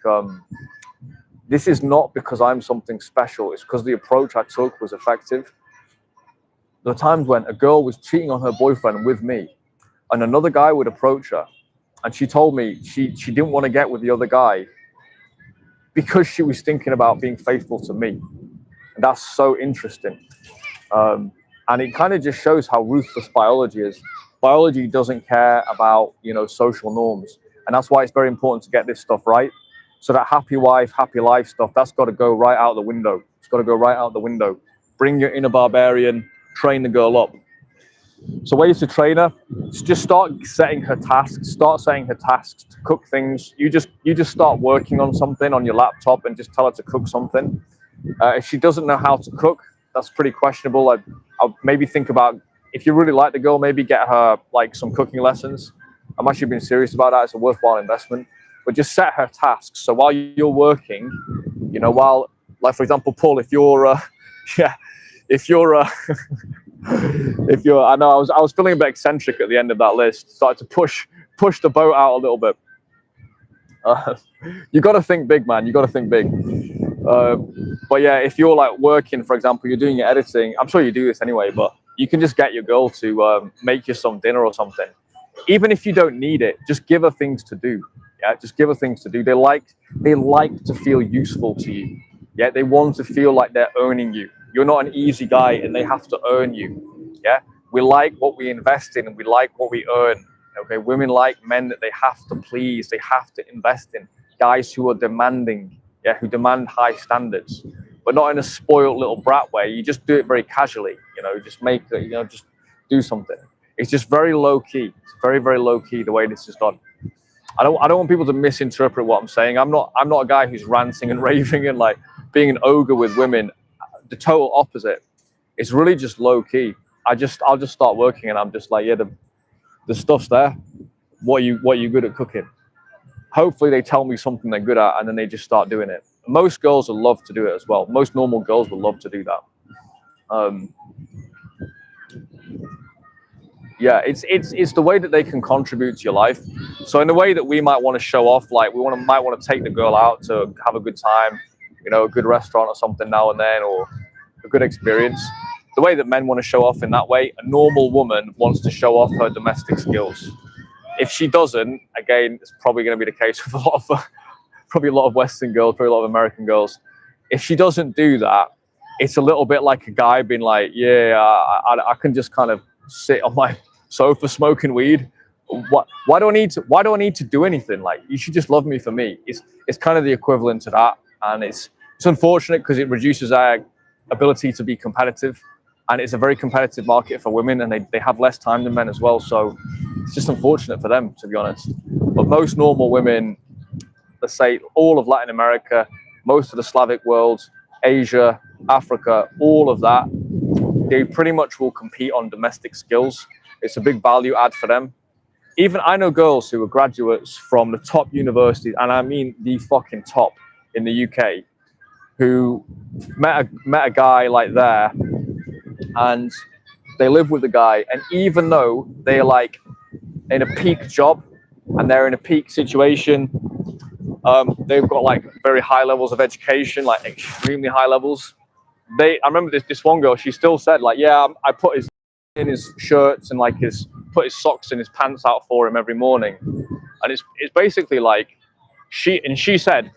this is not because I'm something special. It's because the approach I took was effective. There were times when a girl was cheating on her boyfriend with me and another guy would approach her. And she told me she didn't want to get with the other guy because she was thinking about being faithful to me. And that's so interesting. And it kind of just shows how ruthless biology is. Biology doesn't care about, social norms. And that's why it's very important to get this stuff right. So that happy wife, happy life stuff, that's got to go right out the window. It's got to go right out the window. Bring your inner barbarian, train the girl up. So ways to train her, just start setting her tasks. Start setting her tasks to cook things. You just start working on something on your laptop and just tell her to cook something. If she doesn't know how to cook, that's pretty questionable. I'll maybe think about, if you really like the girl, maybe get her like some cooking lessons. I'm actually being serious about that. It's a worthwhile investment. But just set her tasks. So while you're working, you know, while, like for example, Paul, if you're, if you're, I know I was feeling a bit eccentric at the end of that list. Started to push the boat out a little bit. You got to think big, man. You got to think big. But yeah, if you're like working, for example, you're doing your editing. I'm sure you do this anyway, but you can just get your girl to make you some dinner or something. Even if you don't need it, just give her things to do. Yeah, just give her things to do. They like to feel useful to you. Yeah, they want to feel like they're owning you. You're not an easy guy, and they have to earn you. Yeah, we like what we invest in, and we like what we earn. Okay, women like men that they have to please, they have to invest in. Guys who are demanding, yeah, who demand high standards, but not in a spoiled little brat way. You just do it very casually. You know, just make it, you know, just do something. It's just very low key. It's very, very low key the way this is done. I don't want people to misinterpret what I'm saying. I'm not a guy who's ranting and raving and like being an ogre with women. The total opposite. It's really just low key. I'll just start working and I'm just like, yeah, the stuff's there. What are you good at cooking? Hopefully they tell me something they're good at and then they just start doing it. Most girls will love to do it as well. Most normal girls will love to do that. Yeah, it's the way that they can contribute to your life. So in the way that we might want to show off, like might want to take the girl out to have a good time, you know, a good restaurant or something now and then, or a good experience. The way that men want to show off in that way, a normal woman wants to show off her domestic skills. If she doesn't, again, it's probably going to be the case with probably a lot of Western girls, probably a lot of American girls. If she doesn't do that, it's a little bit like a guy being like, yeah, I can just kind of sit on my sofa smoking weed. Why do I need to do anything? Like, you should just love me for me. It's kind of the equivalent to that, and it's unfortunate because it reduces our ability to be competitive, and it's a very competitive market for women, and they have less time than men as well. So it's just unfortunate for them, to be honest. But most normal women, let's say all of Latin America, most of the Slavic world, Asia, Africa, all of that, they pretty much will compete on domestic skills. It's a big value add for them. Even I know girls who are graduates from the top universities, and I mean the fucking top in the UK, who met a guy like there, and they live with the guy, and even though they're like in a peak job and they're in a peak situation, they've got like very high levels of education, like extremely high levels. I remember this one girl, she still said like, yeah, I put in his shirts and like put his socks and his pants out for him every morning. And it's basically like, she said,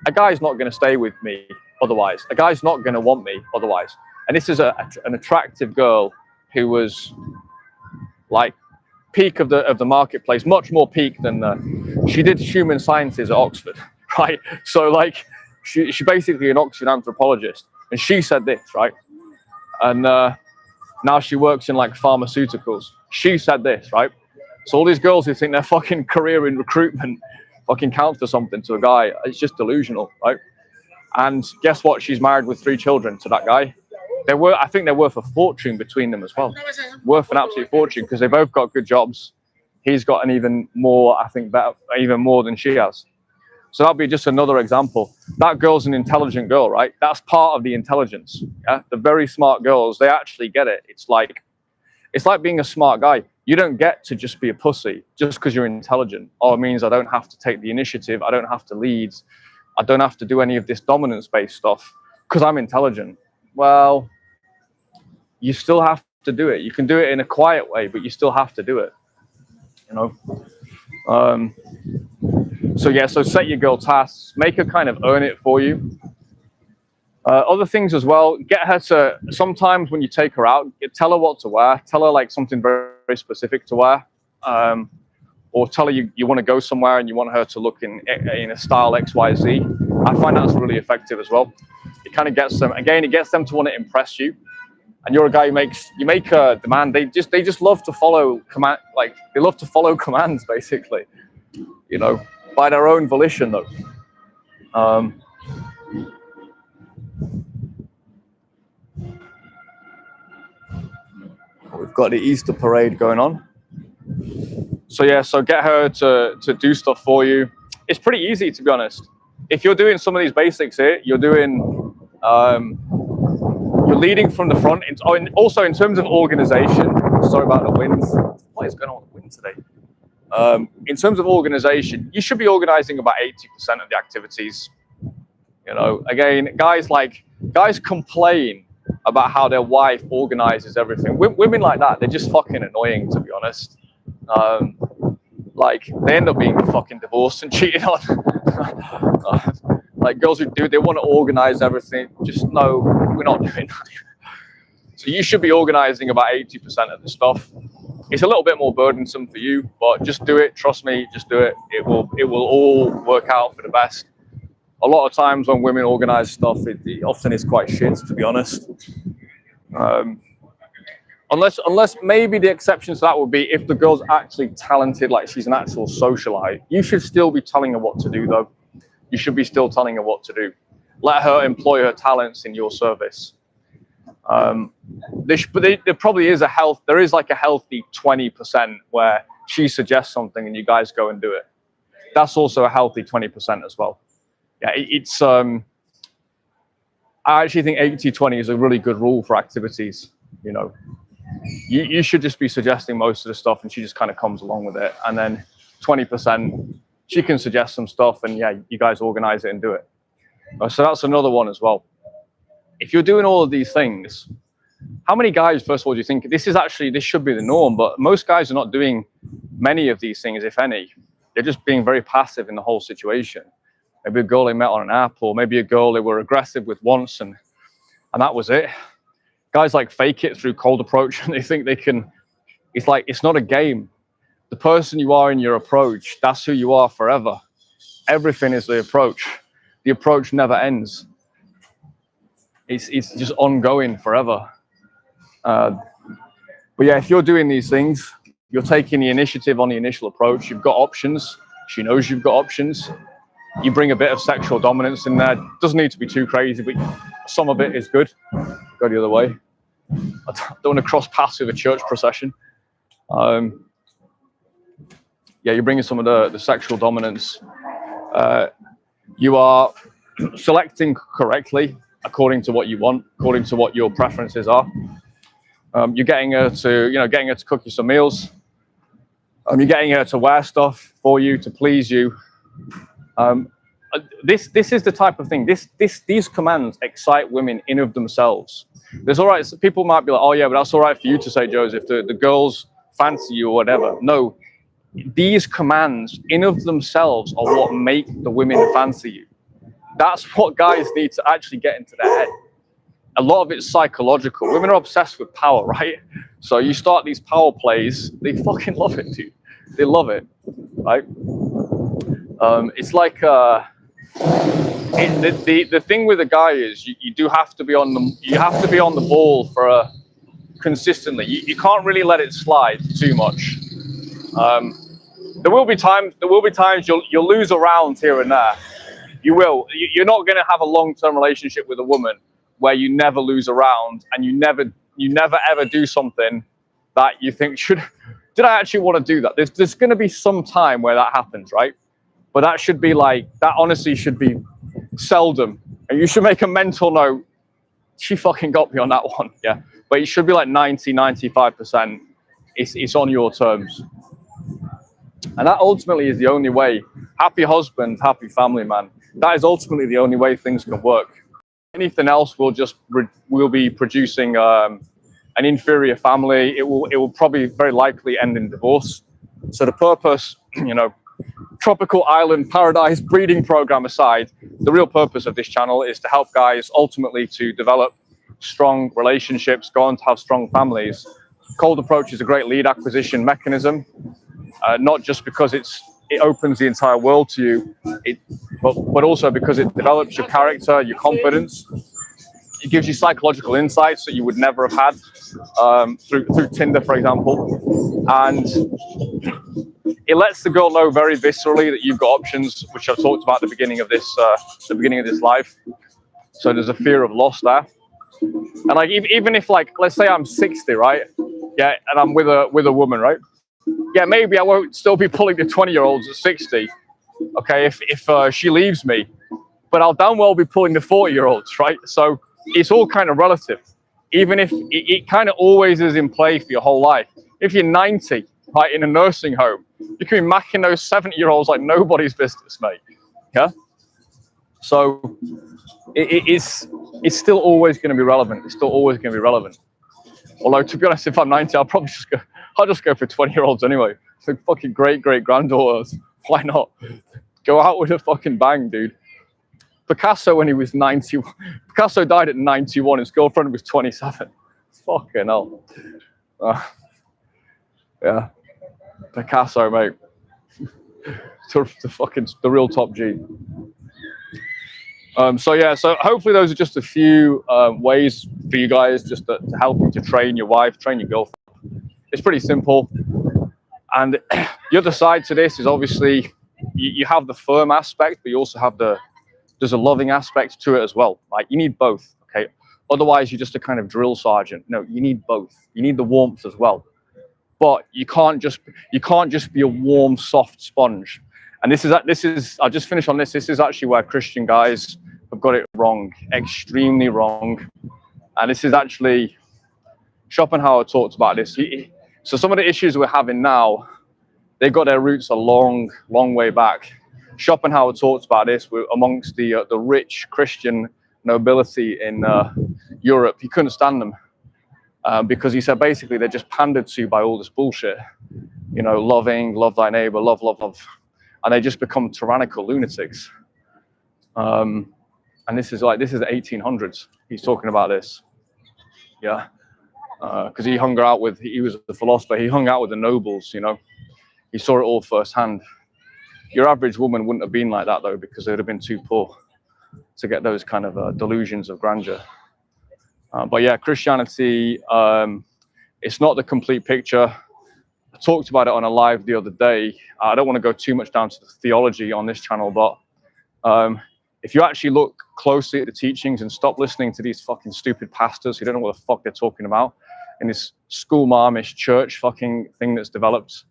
a guy's not going to stay with me otherwise. A guy's not going to want me otherwise. And this is an attractive girl who was like peak of the marketplace, much more peak than she did human sciences at Oxford, right? So like she basically an Oxford anthropologist, and she said this, right? And now she works in like pharmaceuticals. She said this, right? So all these girls who think their fucking career in recruitment fucking counts for something to a guy, it's just delusional, right? And guess what? She's married with 3 children to that guy. I think they're worth a fortune between them as well. Worth an absolute fortune because they both got good jobs. He's got an even more, I think, better, even more than she has. So that'll be just another example. That girl's an intelligent girl, right? That's part of the intelligence. Yeah, the very smart girls, they actually get it. It's like being a smart guy. You don't get to just be a pussy just because you're intelligent. Oh, it means I don't have to take the initiative. I don't have to lead. I don't have to do any of this dominance-based stuff because I'm intelligent. Well, you still have to do it. You can do it in a quiet way, but you still have to do it, you know? So yeah, so set your girl tasks, make her kind of earn it for you. Other things as well, get her to, sometimes when you take her out, tell her what to wear, tell her like something very, very specific to wear, or tell her you want to go somewhere and you want her to look in a style XYZ. I find that's really effective as well. It kind of gets them, again, it gets them to want to impress you. and you're a guy who you make a demand, they just love to follow command, like they love to follow commands basically, you know, by their own volition though. We've got the Easter parade going on. So yeah, so get her to do stuff for you. It's pretty easy, to be honest. If you're doing some of these basics here, you're leading from the front. Also in terms of organization, sorry about the wind. What is going on with the wind today? In terms of organization, you should be organizing about 80% of the activities. You know, again, guys complain about how their wife organizes everything. Women like that, they're just fucking annoying, to be honest. Like they end up being fucking divorced and cheated on. Like girls who they want to organize everything. Just no, we're not doing that. So you should be organizing about 80% of the stuff. It's a little bit more burdensome for you, but just do it. Trust me, just do it. It will all work out for the best. A lot of times when women organize stuff, it often is quite shit, to be honest. Unless maybe the exception to that would be if the girl's actually talented, like she's an actual socialite. You should still be telling her what to do, though. You should be still telling her what to do. Let her employ her talents in your service. There probably is there is like a healthy 20% where she suggests something and you guys go and do it. That's also a healthy 20% as well. Yeah, it's I actually think 80-20 is a really good rule for activities. You know, you should just be suggesting most of the stuff and she just kind of comes along with it, and then 20% she can suggest some stuff and yeah, you guys organize it and do it. So that's another one as well. If you're doing all of these things, how many guys, first of all, do you think this should be the norm? But most guys are not doing many of these things, if any. They're just being very passive in the whole situation. Maybe a girl they met on an app, or maybe a girl they were aggressive with once, and that was it. Guys like fake it through cold approach, and they think they can. It's like, it's not a game. The person you are in your approach, that's who you are forever. Everything is the approach. The approach never ends. It's just ongoing forever. But yeah, if you're doing these things, you're taking the initiative on the initial approach. You've got options. She knows you've got options. You bring a bit of sexual dominance in there. Doesn't need to be too crazy, but some of it is good. Go the other way. I don't want to cross paths with a church procession. Yeah, you're bringing some of the sexual dominance. You are selecting correctly according to what you want, according to what your preferences are. You're getting her to cook you some meals. You're getting her to wear stuff for you, to please you. This is the type of thing. These commands excite women in of themselves. There's all right. So people might be like, oh yeah, but that's all right for you to say, Joseph. The girls fancy you or whatever. No, these commands in of themselves are what make the women fancy you. That's what guys need to actually get into their head. A lot of it's psychological. Women are obsessed with power, right? So you start these power plays, they fucking love it, dude. They love it, right? It's like the thing with a guy is you do have to be on the ball for consistently. You can't really let it slide too much. There will be times you'll lose a round here and there. You will. You're not going to have a long-term relationship with a woman where you never lose a round and you never ever do something that you think did I actually want to do that? There's going to be some time where that happens, right? But that should be that honestly should be seldom. And you should make a mental note. She fucking got me on that one. Yeah. But it should be like 90-95%. It's on your terms. And that ultimately is the only way. Happy husband, happy family man. That is ultimately the only way things can work. Anything else will be producing an inferior family. It will probably very likely end in divorce. So the purpose, tropical island paradise breeding program aside, the real purpose of this channel is to help guys ultimately to develop strong relationships, go on to have strong families. Cold approach is a great lead acquisition mechanism, not just because it opens the entire world to you, but also because it develops your character, your confidence. It gives you psychological insights that you would never have had through Tinder, for example. And it lets the girl know very viscerally that you've got options, which I've talked about at the beginning of this live. So there's a fear of loss there. And like even if, like, let's say I'm 60, right? Yeah, and I'm with a woman, right? Yeah, maybe I won't still be pulling the 20-year-olds at 60. Okay, if she leaves me, but I'll damn well be pulling the 40-year-olds, right? So it's all kind of relative. Even if it kind of always is in play for your whole life. If you're 90, right, in a nursing home, you can be macking those 70-year-olds like nobody's business, mate. Yeah. So it's still always going to be relevant. It's still always going to be relevant. Although, to be honest, if I'm 90, I'll just go for 20-year-olds anyway. It's like fucking great granddaughters. Why not? Go out with a fucking bang, dude. Picasso, when he was 91, Picasso died at 91. His girlfriend was 27. Fucking hell. Yeah. Picasso, mate. The real top G. So hopefully those are just a few ways for you guys just to help you to train your wife, train your girlfriend. It's pretty simple. And the other side to this is obviously you have the firm aspect, but you also have there's a loving aspect to it as well. Like, you need both, okay? Otherwise, you're just a kind of drill sergeant. No, you need both. You need the warmth as well. But you can't just be a warm, soft sponge. And this is I'll just finish on this. This is actually where Christian guys have got it wrong, extremely wrong. And this is actually, Schopenhauer talked about this. So some of the issues we're having now, they got their roots a long, long way back. Schopenhauer talked about this amongst the rich Christian nobility in Europe. He couldn't stand them because he said basically they're just pandered to by all this bullshit. You know, love thy neighbor, love. And they just become tyrannical lunatics. And this is the 1800s. He's talking about this. Yeah. Because he was a philosopher. He hung out with the nobles, you know. He saw it all firsthand. Your average woman wouldn't have been like that, though, because they'd have been too poor to get those kind of delusions of grandeur. But yeah, Christianity, it's not the complete picture. I talked about it on a live the other day. I don't want to go too much down to the theology on this channel, but if you actually look closely at the teachings and stop listening to these fucking stupid pastors who don't know what the fuck they're talking about in this school marmish church fucking thing that's developed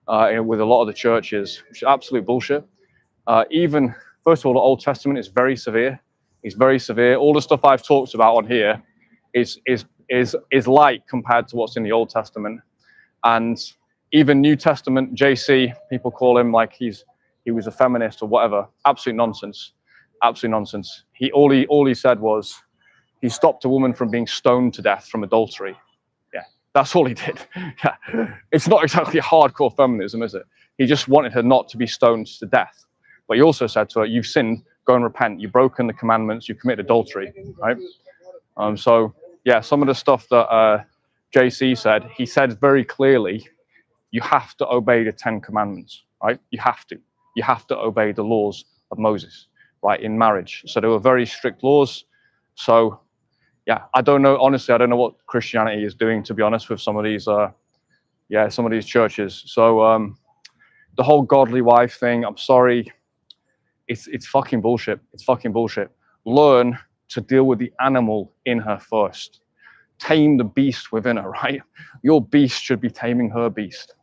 with a lot of the churches, which is absolute bullshit. Even, first of all, the Old Testament is very severe. It's very severe. All the stuff I've talked about on here is light compared to what's in the Old Testament. And even New Testament, JC, people call him like he was a feminist or whatever. Absolute nonsense. Absolute nonsense. All he said was he stopped a woman from being stoned to death from adultery. Yeah, that's all he did. Yeah. It's not exactly hardcore feminism, is it? He just wanted her not to be stoned to death. But he also said to her, you've sinned, go and repent. You've broken the commandments, you commit adultery, right? So yeah, some of the stuff that JC said, he said very clearly, you have to obey the 10 commandments, right? You have to obey the laws of Moses, right, in marriage. So there were very strict laws. So yeah, I don't know, honestly, I don't know what Christianity is doing, to be honest, with some of these churches. So the whole godly wife thing, I'm sorry, it's fucking bullshit. It's fucking bullshit. Learn to deal with the animal in her first. Tame the beast within her, right? Your beast should be taming her beast.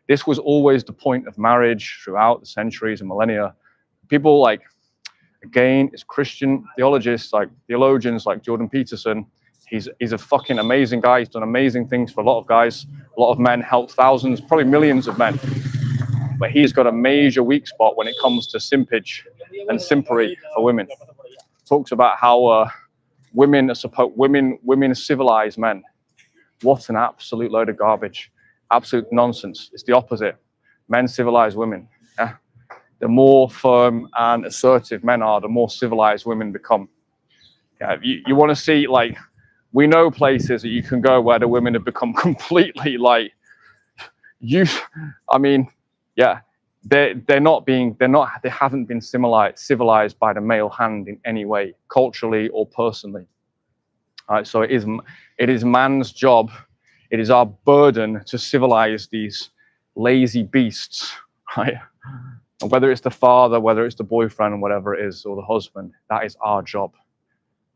This was always the point of marriage throughout the centuries and millennia. People like, again, it's Christian theologians like Jordan Peterson. He's a fucking amazing guy. He's done amazing things for a lot of guys, a lot of men, helped thousands, probably millions of men. But he's got a major weak spot when it comes to simpage and simpery for women. Talks about how women civilize men. What an absolute load of garbage. Absolute nonsense. It's the opposite. Men civilize women. Yeah? The more firm and assertive men are, the more civilized women become. Yeah, you want to see, like, we know places that you can go where the women have become completely like, yeah, they haven't been civilized by the male hand in any way, culturally or personally. Right, so it is man's job, it is our burden to civilize these lazy beasts, right? And whether it's the father, whether it's the boyfriend, whatever it is, or the husband, that is our job,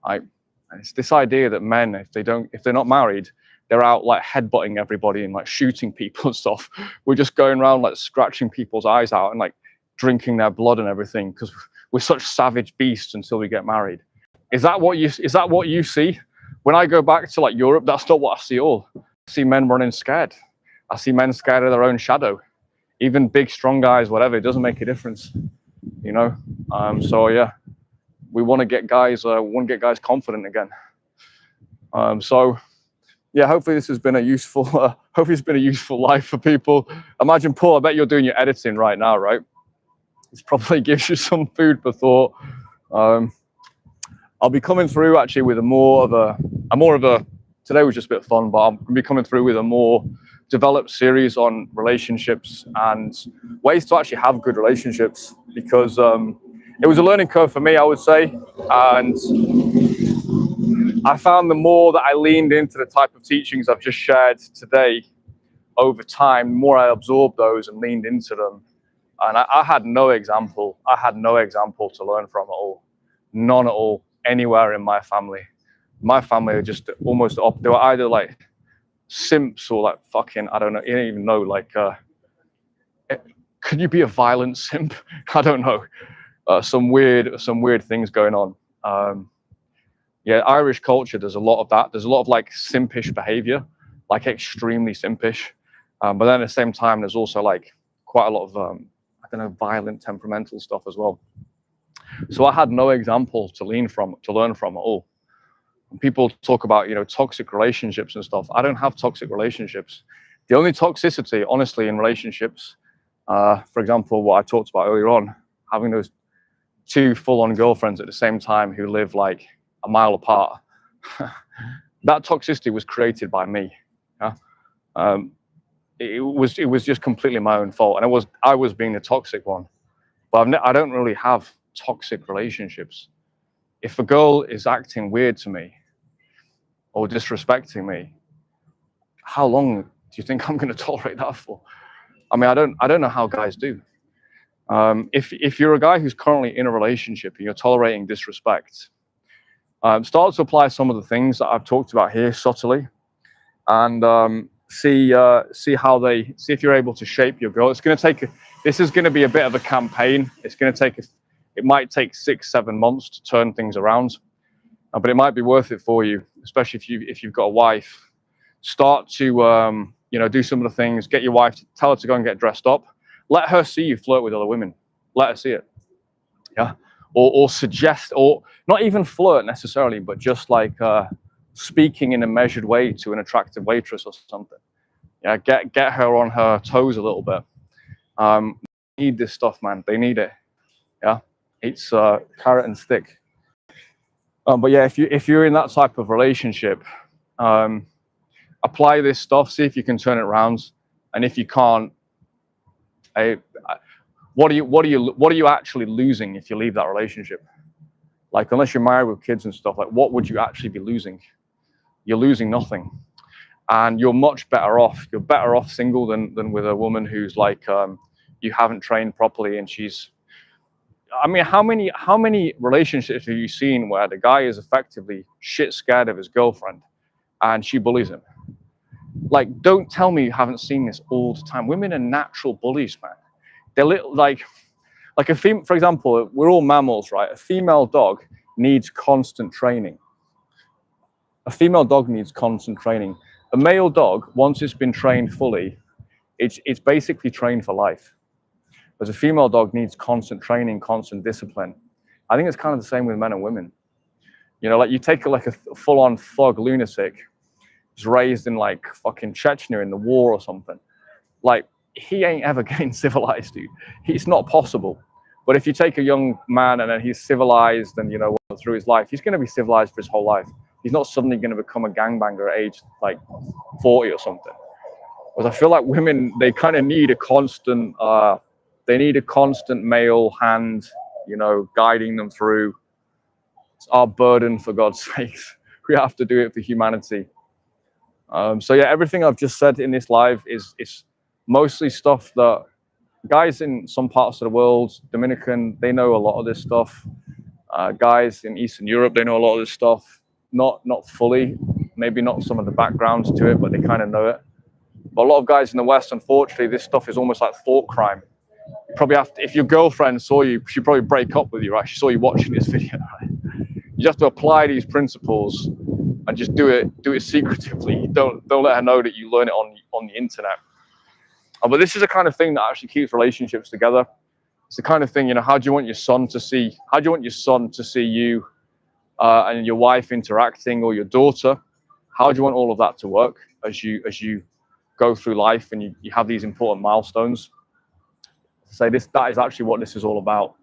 right? And it's this idea that men, if they're not married, they're out like headbutting everybody and like shooting people and stuff. We're just going around like scratching people's eyes out and like drinking their blood and everything because we're such savage beasts until we get married. Is that what you see? When I go back to like Europe, that's not what I see at all. I see men running scared. I see men scared of their own shadow. Even big, strong guys, whatever, it doesn't make a difference, you know? So yeah, we want to get guys confident again. So yeah, hopefully this has been a useful, hopefully it's been a useful life for people. Imagine, Paul, I bet you're doing your editing right now, right? This probably gives you some food for thought. I'll be coming through actually with a more of a, today was just a bit of fun, but I'm going to be coming through with a more developed series on relationships and ways to actually have good relationships, because it was a learning curve for me, I would say. And I found the more that I leaned into the type of teachings I've just shared today over time, the more I absorbed those and leaned into them. And I had no example. I had no example to learn from at all. None at all, anywhere in my family. My family are just almost they were either like simps or like fucking, I don't know, you don't even know, like, could you be a violent simp? I don't know. Some weird things going on. Yeah, Irish culture, there's a lot of that. There's a lot of like simpish behavior, like extremely simpish. But then at the same time, there's also like quite a lot of, I don't know, violent, temperamental stuff as well. So I had no example to learn from at all. When people talk about, you know, toxic relationships and stuff, I don't have toxic relationships. The only toxicity, honestly, in relationships, for example, what I talked about earlier on, having those two full-on girlfriends at the same time who live like a mile apart, that toxicity was created by me. Yeah? It was just completely my own fault, and I was being the toxic one. But I don't really have toxic relationships. If a girl is acting weird to me or disrespecting me, how long do you think I'm going to tolerate that for? I mean, I don't know how guys do. If you're a guy who's currently in a relationship and you're tolerating disrespect, start to apply some of the things that I've talked about here subtly, and see if you're able to shape your girl. This is going to be a bit of a campaign. It might take 6-7 months to turn things around, but it might be worth it for you, especially if you've got a wife. Start to do some of the things. Get your wife to tell her to go and get dressed up. Let her see you flirt with other women. Let her see it. Yeah. Or suggest, or not even flirt necessarily, but just like speaking in a measured way to an attractive waitress or something. Yeah, get her on her toes a little bit. They need this stuff, man. They need it. Yeah, it's carrot and stick. But yeah, if you're in that type of relationship, apply this stuff. See if you can turn it around, and if you can't, what are you actually losing if you leave that relationship? Like, unless you're married with kids and stuff, like, what would you actually be losing? You're losing nothing, and you're much better off. You're better off single than with a woman who's like, you haven't trained properly, and she's. I mean, how many relationships have you seen where the guy is effectively shit scared of his girlfriend, and she bullies him? Like, don't tell me you haven't seen this all the time. Women are natural bullies, man. They're like a female, for example, we're all mammals, right? A female dog needs constant training. A female dog needs constant training. A male dog, once it's been trained fully, it's basically trained for life. Whereas a female dog needs constant training, constant discipline. I think it's kind of the same with men and women. You know, like you take a full-on thug lunatic, who's raised in like fucking Chechnya in the war or something. Like, he ain't ever getting civilized, dude. It's not possible. But if you take a young man and then he's civilized and, you know, through his life, he's going to be civilized for his whole life. He's not suddenly going to become a gangbanger at age like 40 or something. Whereas I feel like women, they kind of need a constant, male hand, you know, guiding them through. It's our burden, for God's sakes. We have to do it for humanity. So yeah, everything I've just said in this live is mostly stuff that guys in some parts of the world, Dominican, they know a lot of this stuff. Guys in Eastern Europe, they know a lot of this stuff. Not fully, maybe not some of the backgrounds to it, but they kind of know it. But a lot of guys in the West, unfortunately, this stuff is almost like thought crime. You probably have to, if your girlfriend saw you, she'd probably break up with you, right? She saw you watching this video, right? You have to apply these principles and just do it secretively. Don't let her know that you learn it on the internet. But this is the kind of thing that actually keeps relationships together. It's the kind of thing, you know, how do you want your son to see you and your wife interacting, or your daughter? How do you want all of that to work as you go through life and you have these important milestones? So that is actually what this is all about.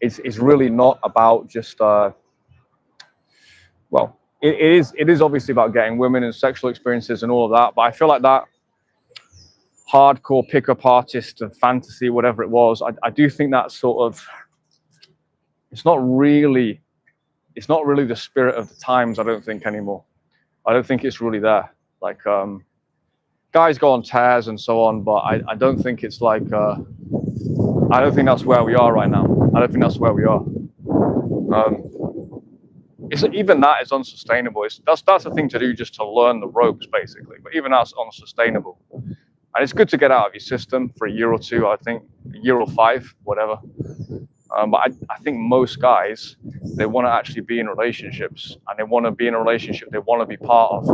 It's really not about just well, it is obviously about getting women and sexual experiences and all of that, but I feel like that hardcore pickup artist and fantasy, whatever it was, I do think that sort of, it's not really the spirit of the times, I don't think, anymore. I don't think it's really there. Like, guys go on tears and so on, but I don't think it's like, I don't think that's where we are right now. I don't think that's where we are. Even that is unsustainable. That's the thing to do, just to learn the ropes, basically. But even that's unsustainable. And it's good to get out of your system for a year or two, I think, a year or 5, whatever. But I think most guys, they want to actually be in relationships, and they want to be in a relationship they want to be part of.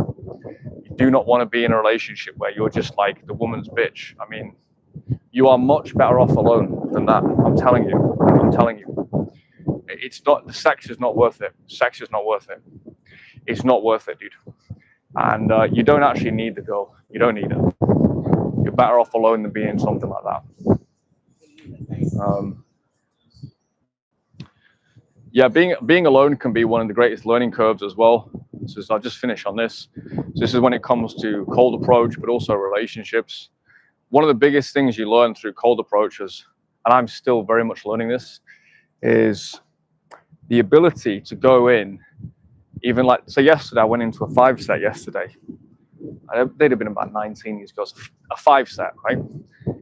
You do not want to be in a relationship where you're just like the woman's bitch. I mean, you are much better off alone than that. I'm telling you. I'm telling you. It's not, the sex is not worth it. Sex is not worth it. It's not worth it, dude. And you don't actually need the girl. You don't need her. You're better off alone than being something like that. Yeah, being alone can be one of the greatest learning curves as well. So I'll just finish on this. So this is when it comes to cold approach, but also relationships. One of the biggest things you learn through cold approaches, and I'm still very much learning this, is the ability to go in, even like, so yesterday I went into a 5-set yesterday. They'd have been about 19, these girls. A 5-set, right?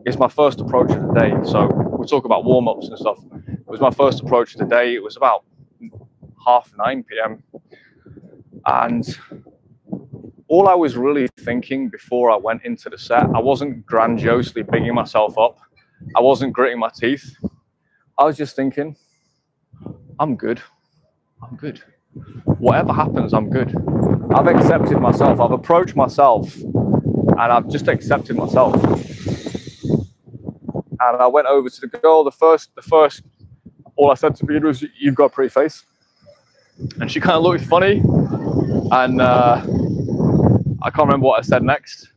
It's my first approach of the day. So we'll talk about warm-ups and stuff. It was my first approach of the day. It was about 9:30 p.m. And all I was really thinking before I went into the set, I wasn't grandiosely bigging myself up. I wasn't gritting my teeth. I was just thinking, I'm good. I'm good. Whatever happens, I'm good. I've accepted myself. I've approached myself, and I've just accepted myself. And I went over to the girl. The first, all I said to her was, "You've got a pretty face." And she kind of looked funny, and I can't remember what I said next.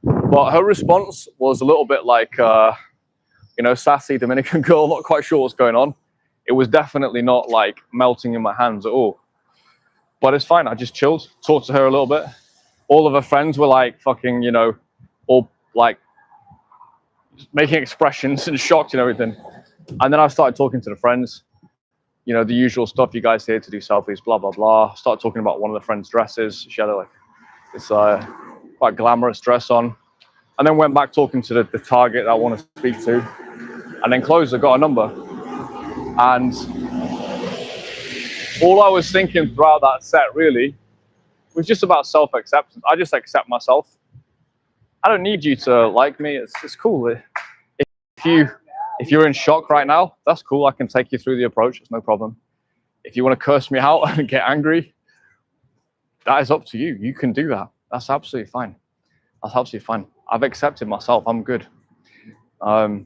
But her response was a little bit like, you know, sassy Dominican girl, not quite sure what's going on. It was definitely not like melting in my hands at all. But it's fine. I just chilled, talked to her a little bit. All of her friends were like fucking, you know, all like making expressions and shocked and everything. And then I started talking to the friends, you know, the usual stuff you guys here to do selfies, blah, blah, blah. Started talking about one of the friends' dresses. She had like this quite glamorous dress on. And then went back talking to the target that I want to speak to. And then closer, got a number. And all I was thinking throughout that set really was just about self-acceptance. I just accept myself. I don't need you to like me. It's cool. If you're in shock right now, that's cool. I can take you through the approach. It's no problem. If you want to curse me out and get angry, that is up to you. You can do that. That's absolutely fine. That's absolutely fine. I've accepted myself. I'm good. But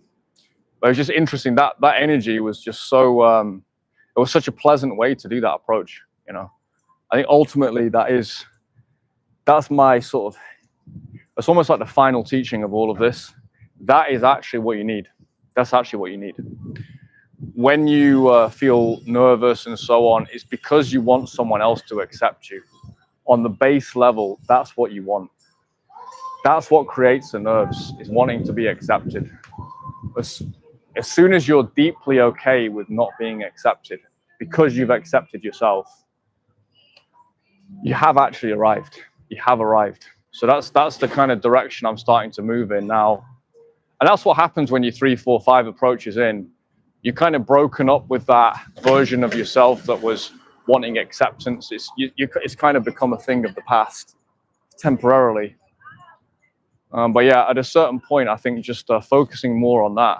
it was just interesting that energy was just so, it was such a pleasant way to do that approach, you know. I think ultimately that's my sort of, it's almost like the final teaching of all of this. That is actually what you need. That's actually what you need. When you feel nervous and so on, it's because you want someone else to accept you. On the base level, that's what you want. That's what creates the nerves, is wanting to be accepted. As soon as you're deeply okay with not being accepted, because you've accepted yourself, you have actually arrived. You have arrived. So that's the kind of direction I'm starting to move in now. And that's what happens when you're 3, 4, 5 approaches in. You're kind of broken up with that version of yourself that was wanting acceptance. It's kind of become a thing of the past temporarily. But yeah, at a certain point, I think just focusing more on that.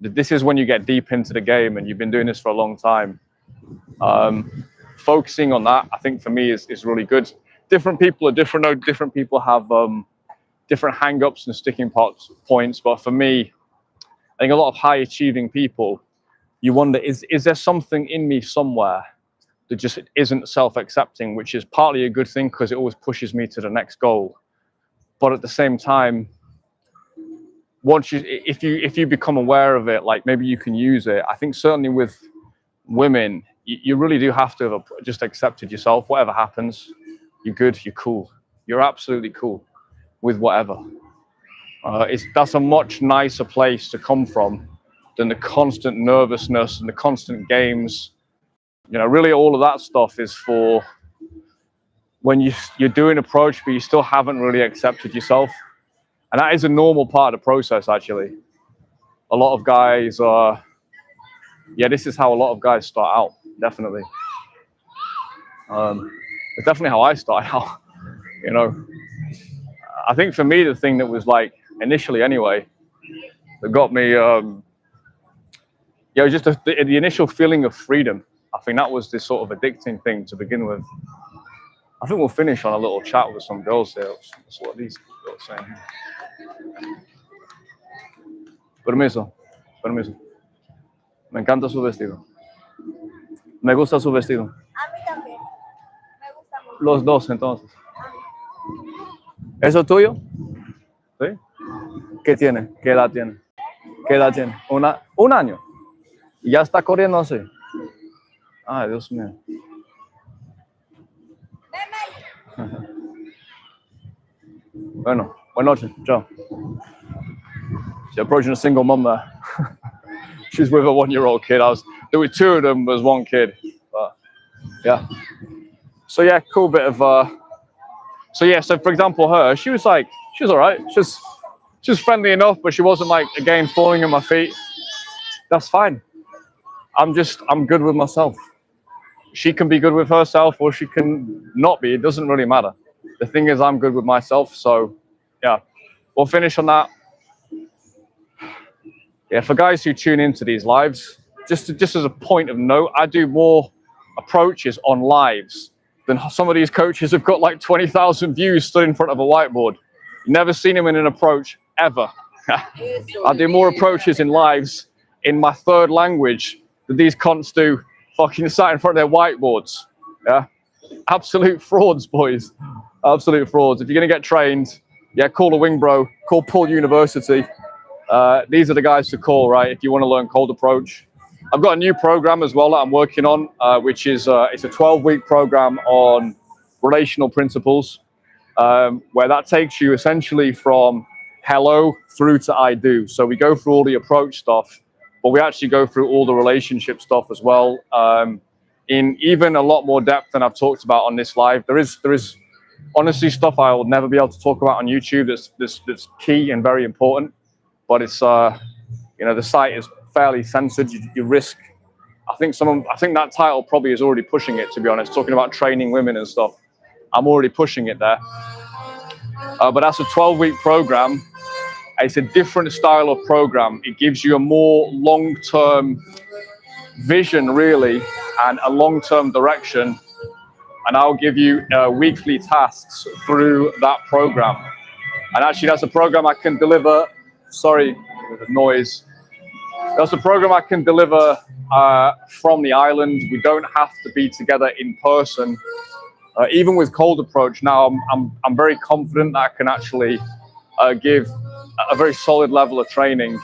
This is when you get deep into the game and you've been doing this for a long time. Focusing on that, I think for me is really good. Different people are different. Different people have different hang-ups and sticking points. But for me, I think a lot of high achieving people, you wonder, is there something in me somewhere that just isn't self-accepting, which is partly a good thing because it always pushes me to the next goal. But at the same time, if you become aware of it, like maybe you can use it. I think certainly with women, you really do have to have just accepted yourself. Whatever happens, you're good, you're cool, you're absolutely cool with whatever. That's a much nicer place to come from than the constant nervousness and the constant games. You know, really all of that stuff is for when you're doing approach, but you still haven't really accepted yourself. And that is a normal part of the process, actually. A lot of guys this is how a lot of guys start out, definitely. It's definitely how I started out, you know. I think for me, the thing that was like, initially anyway, that got me, it was just the initial feeling of freedom. I think that was this sort of addicting thing to begin with. I think we'll finish on a little chat with some girls here. That's what these girls are saying. Permiso. Me encanta su vestido. Me gusta su vestido. A mí también. Me gusta mucho. Los dos, entonces. ¿Eso es tuyo? ¿Sí? ¿Qué tiene? ¿Qué edad tiene? ¿Qué edad tiene? ¿Un año? ¿Y ya está corriendo así? Ay, Dios mío. Bueno, buenas noches. Chao. She's approaching a single mum there. She's with a 1-year-old kid. There were 2 of them, there's 1 kid. But yeah. So yeah, cool bit of so for example, she was all right. She was friendly enough, but she wasn't like, again, falling at my feet. That's fine. I'm good with myself. She can be good with herself or she can not be. It doesn't really matter. The thing is, I'm good with myself. So yeah, we'll finish on that. Yeah, for guys who tune into these lives, just as a point of note, I do more approaches on lives than some of these coaches have got like 20,000 views stood in front of a whiteboard. Never seen him in an approach ever. I do more approaches in lives in my 3rd language than these cunts do fucking sat in front of their whiteboards. Yeah, absolute frauds, boys. Absolute frauds. If you're gonna get trained, yeah, call a wing bro, call Paul University. These are the guys to call, right? If you want to learn cold approach. I've got a new program as well that I'm working on, which is it's a 12-week program on relational principles, where that takes you essentially from hello through to I do. So we go through all the approach stuff, but we actually go through all the relationship stuff as well, in even a lot more depth than I've talked about on this live. There is honestly stuff I will never be able to talk about on YouTube that's key and very important, but it's the site is fairly censored. You risk. I think that title probably is already pushing it, to be honest. Talking about training women and stuff, I'm already pushing it there. But that's a 12-week program. It's a different style of program. It gives you a more long-term vision, really, and a long-term direction. And I'll give you weekly tasks through that program. And actually, that's a program I can deliver. Sorry, the noise. That's a program I can deliver from the island. We don't have to be together in person. Even with cold approach now, I'm very confident that I can actually give a very solid level of training,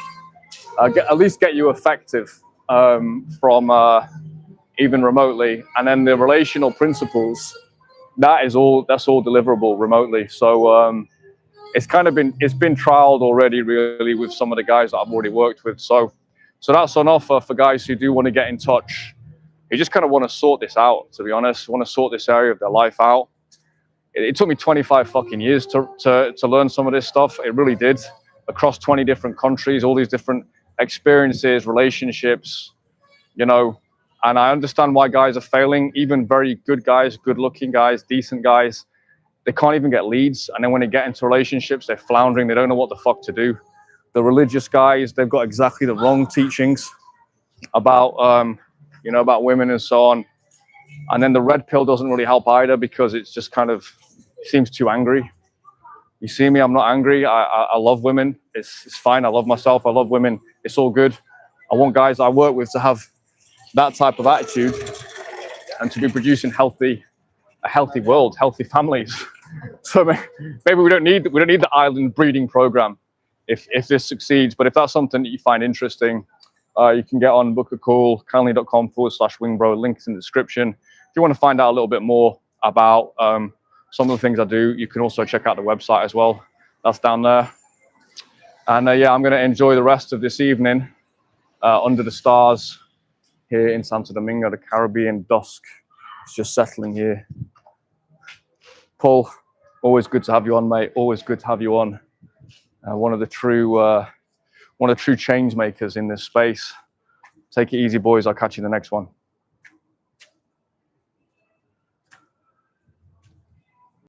at least get you effective from even remotely. And then the relational principles, that's all deliverable remotely. So it's been trialed already, really, with some of the guys that I've already worked with. So that's on offer for guys who do want to get in touch. who just kind of want to sort this out, to be honest, want to sort this area of their life out. It took me 25 fucking years to learn some of this stuff. It really did. Across 20 different countries, all these different experiences, relationships, you know, and I understand why guys are failing, even very good guys, good looking guys, decent guys. They can't even get leads. And then when they get into relationships, they're floundering. They don't know what the fuck to do. The religious guys, they've got exactly the wrong teachings about, you know, about women and so on. And then the red pill doesn't really help either because it's just kind of seems too angry. You see me, I'm not angry. I love women. It's fine. I love myself. I love women. It's all good. I want guys I work with to have that type of attitude and to be producing a healthy world, healthy families. So maybe we don't need the island breeding program if this succeeds. But if that's something that you find interesting, you can get on Book a Call, calendly.com/wingbro. Links in the description. If you want to find out a little bit more about some of the things I do, you can also check out the website as well. That's down there. And yeah, I'm going to enjoy the rest of this evening under the stars here in Santo Domingo. The Caribbean dusk is just settling here. Paul, always good to have you on, mate. Always good to have you on. One of the true change makers in this space. Take it easy, boys. I'll catch you in the next one.